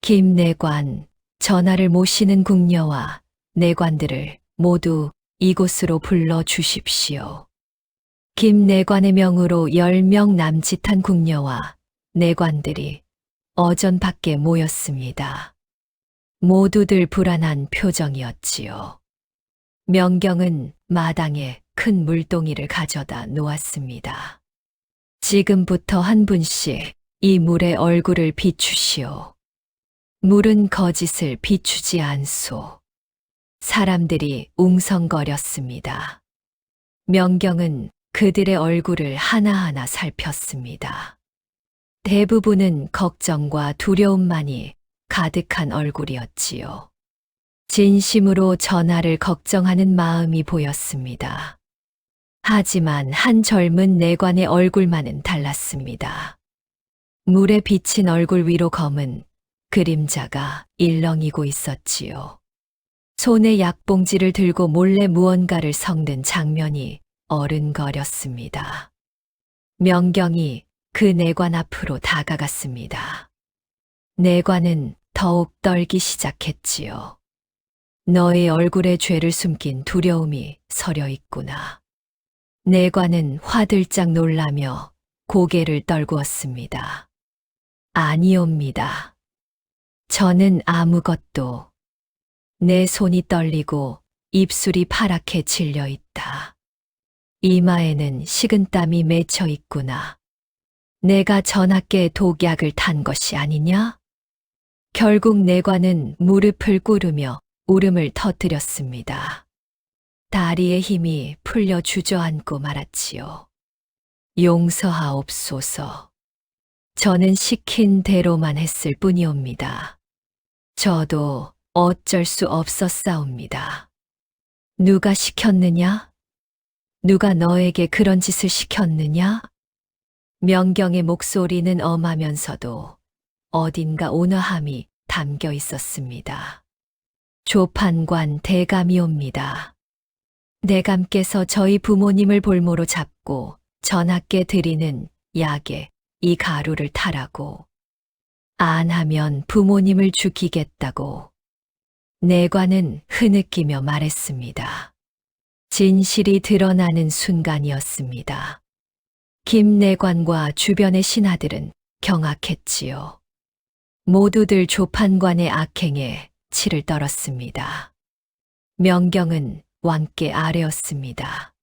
김내관, 전하를 모시는 궁녀와 내관들을 모두 이곳으로 불러 주십시오. 김내관의 명으로 10명 남짓한 궁녀와 내관들이 어전 밖에 모였습니다. 모두들 불안한 표정이었지요. 명경은 마당에 큰 물동이를 가져다 놓았습니다. 지금부터 한 분씩 이 물에 얼굴을 비추시오. 물은 거짓을 비추지 않소. 사람들이 웅성거렸습니다. 명경은 그들의 얼굴을 하나하나 살폈습니다. 대부분은 걱정과 두려움만이 가득한 얼굴이었지요. 진심으로 전하를 걱정하는 마음이 보였습니다. 하지만 한 젊은 내관의 얼굴만은 달랐습니다. 물에 비친 얼굴 위로 검은 그림자가 일렁이고 있었지요. 손에 약봉지를 들고 몰래 무언가를 섞는 장면이 어른거렸습니다. 명경이 그 내관 앞으로 다가갔습니다. 내관은 더욱 떨기 시작했지요. 너의 얼굴에 죄를 숨긴 두려움이 서려 있구나. 내관은 화들짝 놀라며 고개를 떨구었습니다. 아니옵니다. 저는 아무것도. 내 손이 떨리고 입술이 파랗게 질려 있다. 이마에는 식은땀이 맺혀 있구나. 내가 전하께 독약을 탄 것이 아니냐? 결국 내관은 무릎을 꿇으며 울음을 터뜨렸습니다. 다리의 힘이 풀려 주저앉고 말았지요. 용서하옵소서. 저는 시킨 대로만 했을 뿐이옵니다. 저도 어쩔 수 없었사옵니다. 누가 시켰느냐? 누가 너에게 그런 짓을 시켰느냐? 명경의 목소리는 엄하면서도 어딘가 온화함이 담겨 있었습니다. 조판관 대감이옵니다. 대감께서 저희 부모님을 볼모로 잡고 전하께 드리는 약에 이 가루를 타라고. 안 하면 부모님을 죽이겠다고. 내관은 흐느끼며 말했습니다. 진실이 드러나는 순간이었습니다. 김내관과 주변의 신하들은 경악했지요. 모두들 조판관의 악행에 치를 떨었습니다. 명경은 왕께 아뢰었습니다.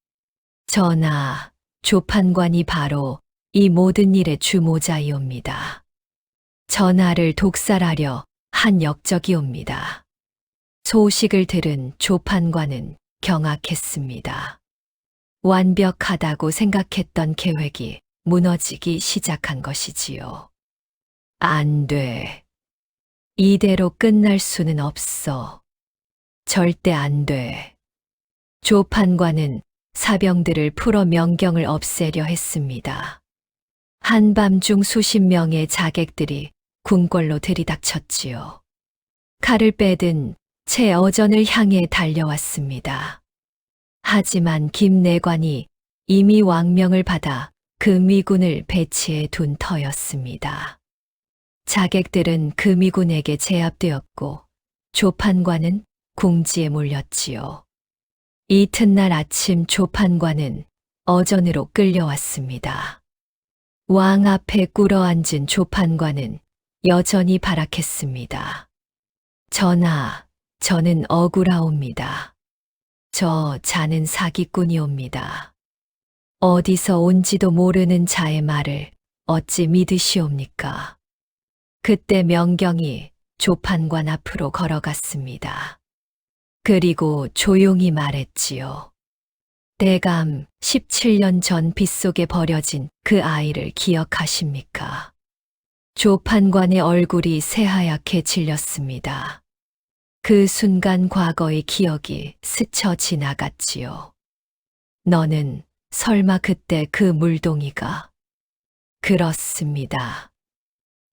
전하, 조판관이 바로 이 모든 일의 주모자이옵니다. 전하를 독살하려 한 역적이옵니다. 소식을 들은 조판관은 경악했습니다. 완벽하다고 생각했던 계획이 무너지기 시작한 것이지요. 안 돼. 이대로 끝날 수는 없어. 절대 안 돼. 조판관은 사병들을 풀어 명경을 없애려 했습니다. 한밤중 수십 명의 자객들이 궁궐로 들이닥쳤지요. 칼을 빼든 채 어전을 향해 달려왔습니다. 하지만 김내관이 이미 왕명을 받아 금위군을 배치해 둔 터였습니다. 자객들은 금위군에게 제압되었고 조판관은 궁지에 몰렸지요. 이튿날 아침 조판관은 어전으로 끌려왔습니다. 왕 앞에 꿇어앉은 조판관은 여전히 발악했습니다. 전하, 저는 억울하옵니다. 저 자는 사기꾼이옵니다. 어디서 온지도 모르는 자의 말을 어찌 믿으시옵니까? 그때 명경이 조판관 앞으로 걸어갔습니다. 그리고 조용히 말했지요. 대감, 17년 전 빗속에 버려진 그 아이를 기억하십니까? 조판관의 얼굴이 새하얗게 질렸습니다. 그 순간 과거의 기억이 스쳐 지나갔지요. 너는 설마 그때 그 물동이가? 그렇습니다.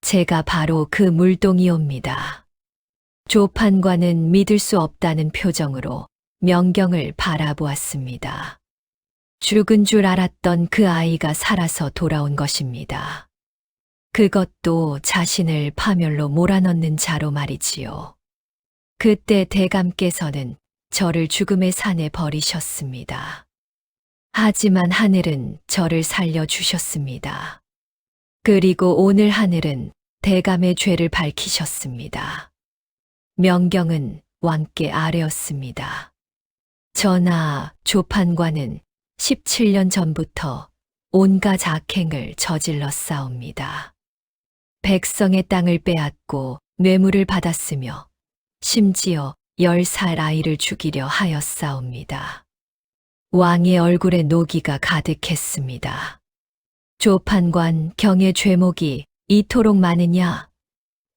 제가 바로 그 물동이옵니다. 조판관은 믿을 수 없다는 표정으로 명경을 바라보았습니다. 죽은 줄 알았던 그 아이가 살아서 돌아온 것입니다. 그것도 자신을 파멸로 몰아넣는 자로 말이지요. 그때 대감께서는 저를 죽음의 산에 버리셨습니다. 하지만 하늘은 저를 살려주셨습니다. 그리고 오늘 하늘은 대감의 죄를 밝히셨습니다. 명경은 왕께 아뢰었습니다. 전하, 조판관은 17년 전부터 온갖 악행을 저질렀사옵니다. 백성의 땅을 빼앗고 뇌물을 받았으며 심지어 10살 아이를 죽이려 하였사옵니다. 왕의 얼굴에 노기가 가득했습니다. 조판관 경의 죄목이 이토록 많으냐?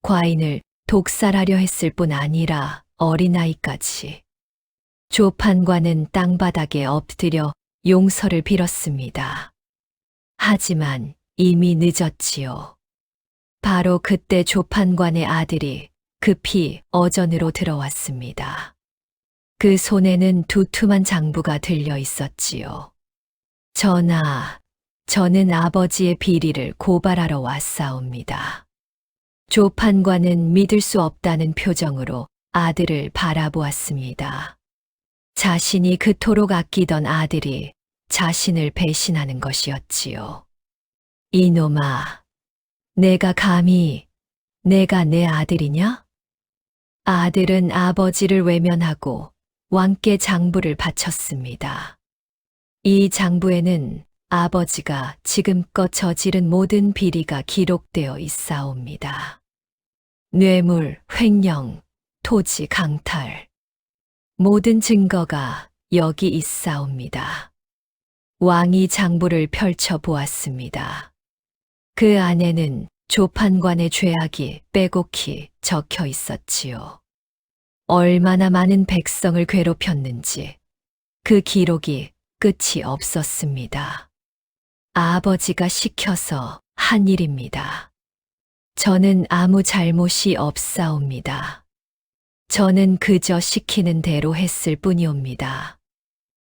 과인을 독살하려 했을 뿐 아니라 어린아이까지. 조판관은 땅바닥에 엎드려 용서를 빌었습니다. 하지만 이미 늦었지요. 바로 그때 조판관의 아들이 급히 어전으로 들어왔습니다. 그 손에는 두툼한 장부가 들려 있었지요. 전하, 저는 아버지의 비리를 고발하러 왔사옵니다. 조판관은 믿을 수 없다는 표정으로 아들을 바라보았습니다. 자신이 그토록 아끼던 아들이 자신을 배신하는 것이었지요. 이놈아, 내가 감히 내가 내 아들이냐? 아들은 아버지를 외면하고 왕께 장부를 바쳤습니다. 이 장부에는 아버지가 지금껏 저지른 모든 비리가 기록되어 있사옵니다. 뇌물, 횡령, 토지 강탈, 모든 증거가 여기 있사옵니다. 왕이 장부를 펼쳐 보았습니다. 그 안에는 조판관의 죄악이 빼곡히 적혀 있었지요. 얼마나 많은 백성을 괴롭혔는지 그 기록이 끝이 없었습니다. 아버지가 시켜서 한 일입니다. 저는 아무 잘못이 없사옵니다. 저는 그저 시키는 대로 했을 뿐이옵니다.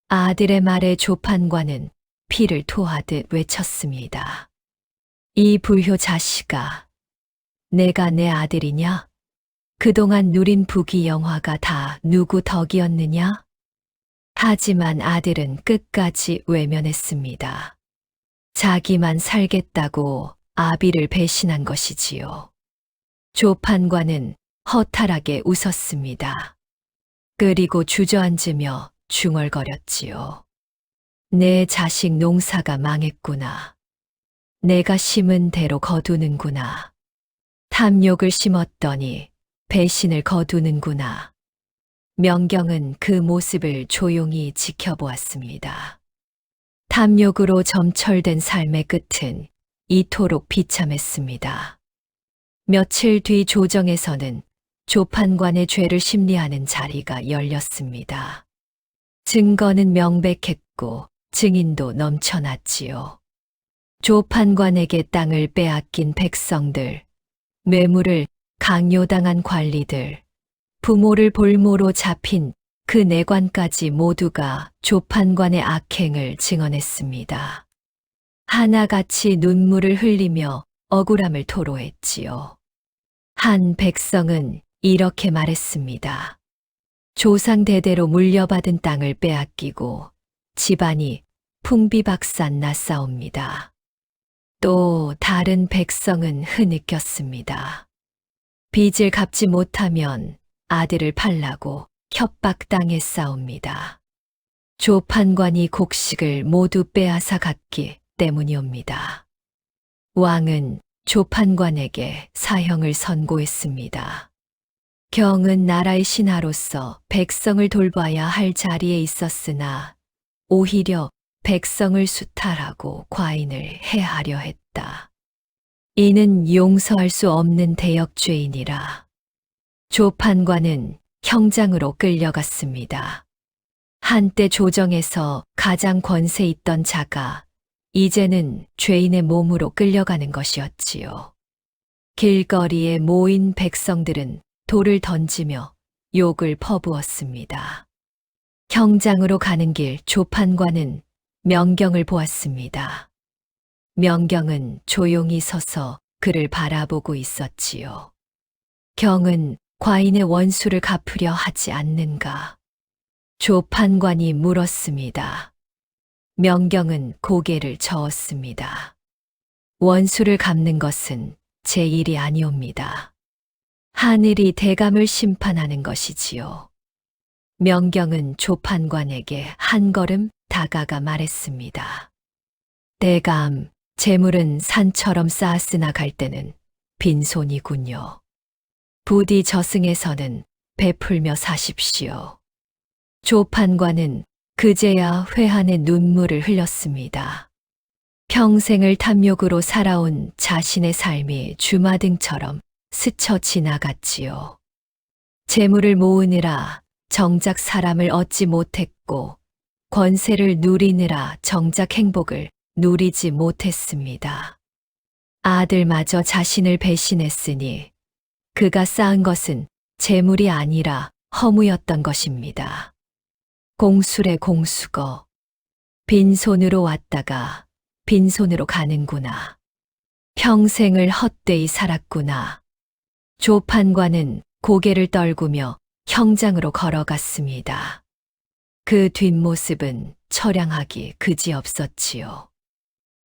아들의 말에 조판관은 피를 토하듯 외쳤습니다. 이 불효 자식아, 내가 내 아들이냐? 그동안 누린 부귀 영화가 다 누구 덕이었느냐? 하지만 아들은 끝까지 외면했습니다. 자기만 살겠다고 아비를 배신한 것이지요. 조판관은 허탈하게 웃었습니다. 그리고 주저앉으며 중얼거렸지요. 내 자식 농사가 망했구나. 내가 심은 대로 거두는구나. 탐욕을 심었더니 배신을 거두는구나. 명경은 그 모습을 조용히 지켜보았습니다. 탐욕으로 점철된 삶의 끝은 이토록 비참했습니다. 며칠 뒤 조정에서는 조판관의 죄를 심리하는 자리가 열렸습니다. 증거는 명백했고 증인도 넘쳐났지요. 조판관에게 땅을 빼앗긴 백성들, 뇌물을 강요당한 관리들, 부모를 볼모로 잡힌 그 내관까지 모두가 조판관의 악행을 증언했습니다. 하나같이 눈물을 흘리며 억울함을 토로했지요. 한 백성은 이렇게 말했습니다. 조상 대대로 물려받은 땅을 빼앗기고 집안이 풍비박산 났사옵니다. 또 다른 백성은 흐느꼈습니다. 빚을 갚지 못하면 아들을 팔라고 협박당했사옵니다. 조판관이 곡식을 모두 빼앗아 갔기 때문이옵니다. 왕은 조판관에게 사형을 선고했습니다. 경은 나라의 신하로서 백성을 돌봐야 할 자리에 있었으나 오히려 백성을 수탈하고 과인을 해하려 했다. 이는 용서할 수 없는 대역죄인이라. 조판관은 형장으로 끌려갔습니다. 한때 조정에서 가장 권세 있던 자가 이제는 죄인의 몸으로 끌려가는 것이었지요. 길거리에 모인 백성들은 돌을 던지며 욕을 퍼부었습니다. 형장으로 가는 길 조판관은 명경을 보았습니다. 명경은 조용히 서서 그를 바라보고 있었지요. 경은 과인의 원수를 갚으려 하지 않는가? 조판관이 물었습니다. 명경은 고개를 저었습니다. 원수를 갚는 것은 제 일이 아니옵니다. 하늘이 대감을 심판하는 것이지요. 명경은 조판관에게 한 걸음 다가가 말했습니다. 대감, 재물은 산처럼 쌓았으나 갈 때는 빈손이군요. 부디 저승에서는 베풀며 사십시오. 조판관은 그제야 회한의 눈물을 흘렸습니다. 평생을 탐욕으로 살아온 자신의 삶이 주마등처럼 스쳐 지나갔지요. 재물을 모으느라 정작 사람을 얻지 못했고 권세를 누리느라 정작 행복을 누리지 못했습니다. 아들마저 자신을 배신했으니 그가 쌓은 것은 재물이 아니라 허무였던 것입니다. 공술의 공수거, 빈손으로 왔다가 빈손으로 가는구나. 평생을 헛되이 살았구나. 조판관은 고개를 떨구며 형장으로 걸어갔습니다. 그 뒷모습은 처량하기 그지없었지요.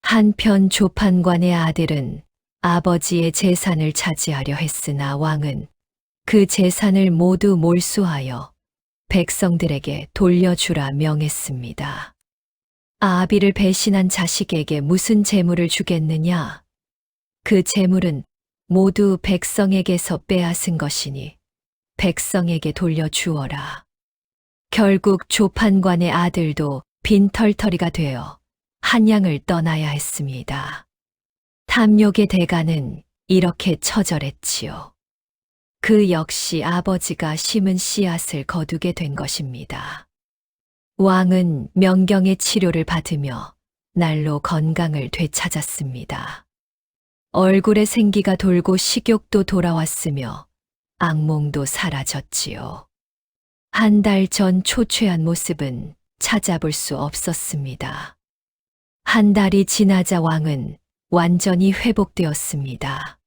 한편 조판관의 아들은 아버지의 재산을 차지하려 했으나 왕은 그 재산을 모두 몰수하여 백성들에게 돌려주라 명했습니다. 아비를 배신한 자식에게 무슨 재물을 주겠느냐? 그 재물은 모두 백성에게서 빼앗은 것이니 백성에게 돌려주어라. 결국 조판관의 아들도 빈털터리가 되어 한양을 떠나야 했습니다. 탐욕의 대가는 이렇게 처절했지요. 그 역시 아버지가 심은 씨앗을 거두게 된 것입니다. 왕은 명경의 치료를 받으며 날로 건강을 되찾았습니다. 얼굴에 생기가 돌고 식욕도 돌아왔으며 악몽도 사라졌지요. 한 달 전 초췌한 모습은 찾아볼 수 없었습니다. 한 달이 지나자 왕은 완전히 회복되었습니다.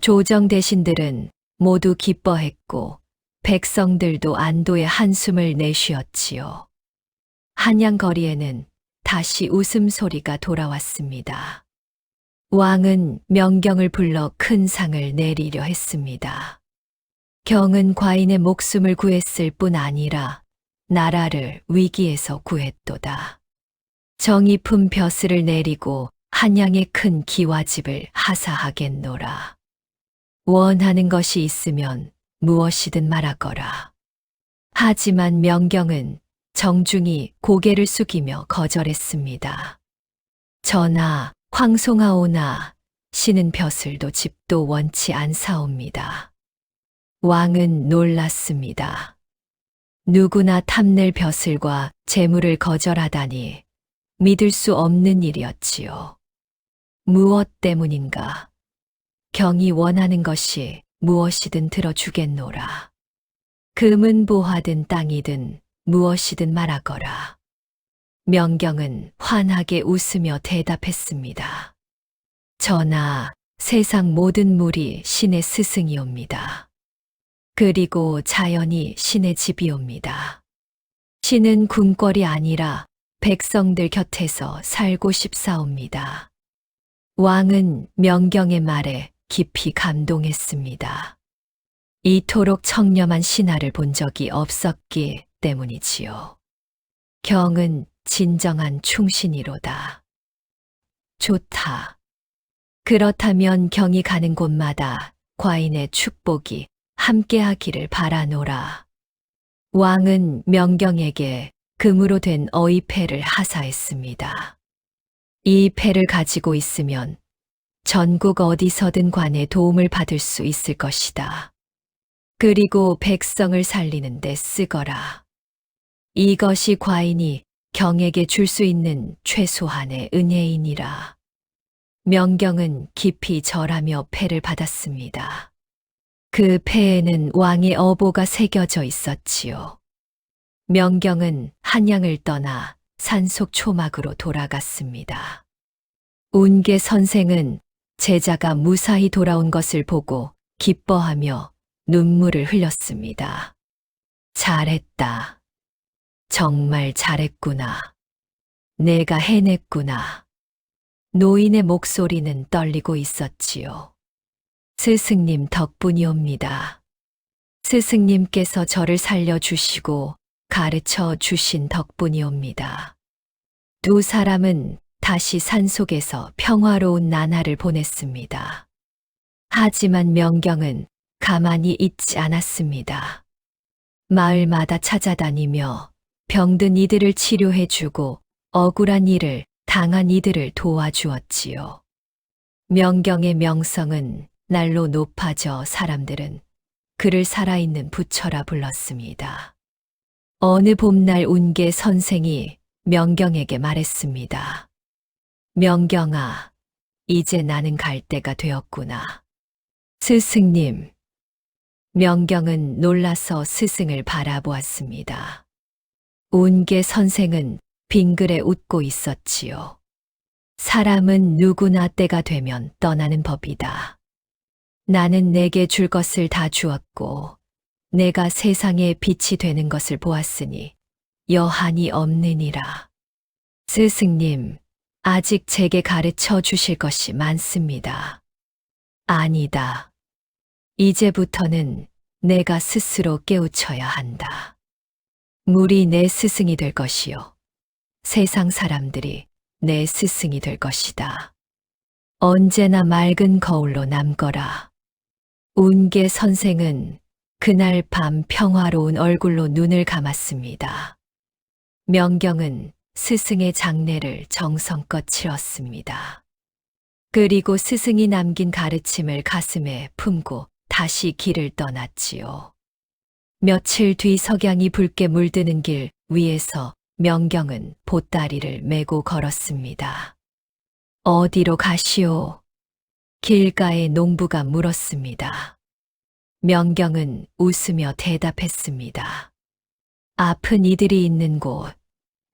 조정 대신들은 모두 기뻐했고 백성들도 안도의 한숨을 내쉬었지요. 한양 거리에는 다시 웃음소리가 돌아왔습니다. 왕은 명경을 불러 큰 상을 내리려 했습니다. 경은 과인의 목숨을 구했을 뿐 아니라 나라를 위기에서 구했도다. 정의품 벼슬을 내리고 한양의 큰 기와집을 하사하겠노라. 원하는 것이 있으면 무엇이든 말하거라. 하지만 명경은 정중히 고개를 숙이며 거절했습니다. 전하, 황송하오나 신은 벼슬도 집도 원치 않사옵니다. 왕은 놀랐습니다. 누구나 탐낼 벼슬과 재물을 거절하다니 믿을 수 없는 일이었지요. 무엇 때문인가? 경이 원하는 것이 무엇이든 들어주겠노라. 금은 보화든 땅이든 무엇이든 말하거라. 명경은 환하게 웃으며 대답했습니다. 전하, 세상 모든 물이 신의 스승이옵니다. 그리고 자연이 신의 집이옵니다. 신은 궁궐이 아니라 백성들 곁에서 살고 싶사옵니다. 왕은 명경의 말에 깊이 감동했습니다. 이토록 청렴한 신하를 본 적이 없었기 때문이지요. 경은 진정한 충신이로다. 좋다. 그렇다면 경이 가는 곳마다 과인의 축복이 함께하기를 바라노라. 왕은 명경에게 금으로 된 어이패를 하사했습니다. 이 패를 가지고 있으면 전국 어디서든 관의 도움을 받을 수 있을 것이다. 그리고 백성을 살리는 데 쓰거라. 이것이 과인이 경에게 줄 수 있는 최소한의 은혜이니라. 명경은 깊이 절하며 패를 받았습니다. 그 패에는 왕의 어보가 새겨져 있었지요. 명경은 한양을 떠나 산속 초막으로 돌아갔습니다. 운계 선생은 제자가 무사히 돌아온 것을 보고 기뻐하며 눈물을 흘렸습니다. 잘했다. 정말 잘했구나. 내가 해냈구나. 노인의 목소리는 떨리고 있었지요. 스승님 덕분이옵니다. 스승님께서 저를 살려주시고 가르쳐 주신 덕분이옵니다. 두 사람은 다시 산속에서 평화로운 나날을 보냈습니다. 하지만 명경은 가만히 있지 않았습니다. 마을마다 찾아다니며 병든 이들을 치료해주고 억울한 일을 당한 이들을 도와주었지요. 명경의 명성은 날로 높아져 사람들은 그를 살아있는 부처라 불렀습니다. 어느 봄날 운계 선생이 명경에게 말했습니다. 명경아, 이제 나는 갈 때가 되었구나. 스승님. 명경은 놀라서 스승을 바라보았습니다. 운계 선생은 빙그레 웃고 있었지요. 사람은 누구나 때가 되면 떠나는 법이다. 나는 내게 줄 것을 다 주었고, 내가 세상에 빛이 되는 것을 보았으니 여한이 없느니라. 스승님, 아직 제게 가르쳐 주실 것이 많습니다. 아니다. 이제부터는 내가 스스로 깨우쳐야 한다. 물이 내 스승이 될 것이요. 세상 사람들이 내 스승이 될 것이다. 언제나 맑은 거울로 남거라. 운계 선생은 그날 밤 평화로운 얼굴로 눈을 감았습니다. 명경은 스승의 장례를 정성껏 치렀습니다. 그리고 스승이 남긴 가르침을 가슴에 품고 다시 길을 떠났지요. 며칠 뒤 석양이 붉게 물드는 길 위에서 명경은 보따리를 메고 걸었습니다. 어디로 가시오? 길가의 농부가 물었습니다. 명경은 웃으며 대답했습니다. 아픈 이들이 있는 곳,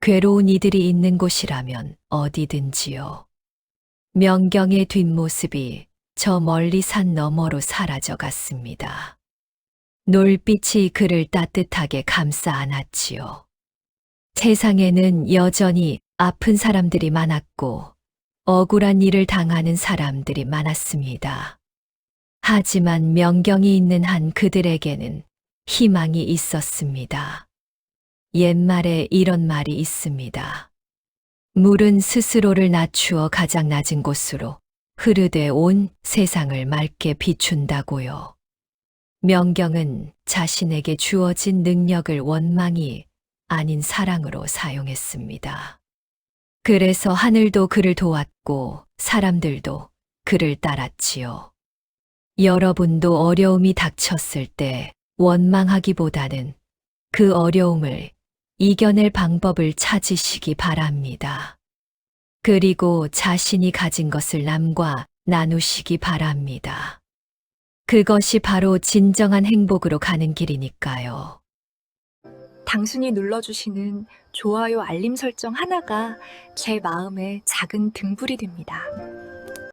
괴로운 이들이 있는 곳이라면 어디든지요. 명경의 뒷모습이 저 멀리 산 너머로 사라져 갔습니다. 놀빛이 그를 따뜻하게 감싸 안았지요. 세상에는 여전히 아픈 사람들이 많았고 억울한 일을 당하는 사람들이 많았습니다. 하지만 명경이 있는 한 그들에게는 희망이 있었습니다. 옛말에 이런 말이 있습니다. 물은 스스로를 낮추어 가장 낮은 곳으로 흐르되 온 세상을 맑게 비춘다고요. 명경은 자신에게 주어진 능력을 원망이 아닌 사랑으로 사용했습니다. 그래서 하늘도 그를 도왔고 사람들도 그를 따랐지요. 여러분도 어려움이 닥쳤을 때 원망하기보다는 그 어려움을 이겨낼 방법을 찾으시기 바랍니다. 그리고 자신이 가진 것을 남과 나누시기 바랍니다. 그것이 바로 진정한 행복으로 가는 길이니까요. 당신이 눌러주시는 좋아요 알림 설정 하나가 제 마음에 작은 등불이 됩니다.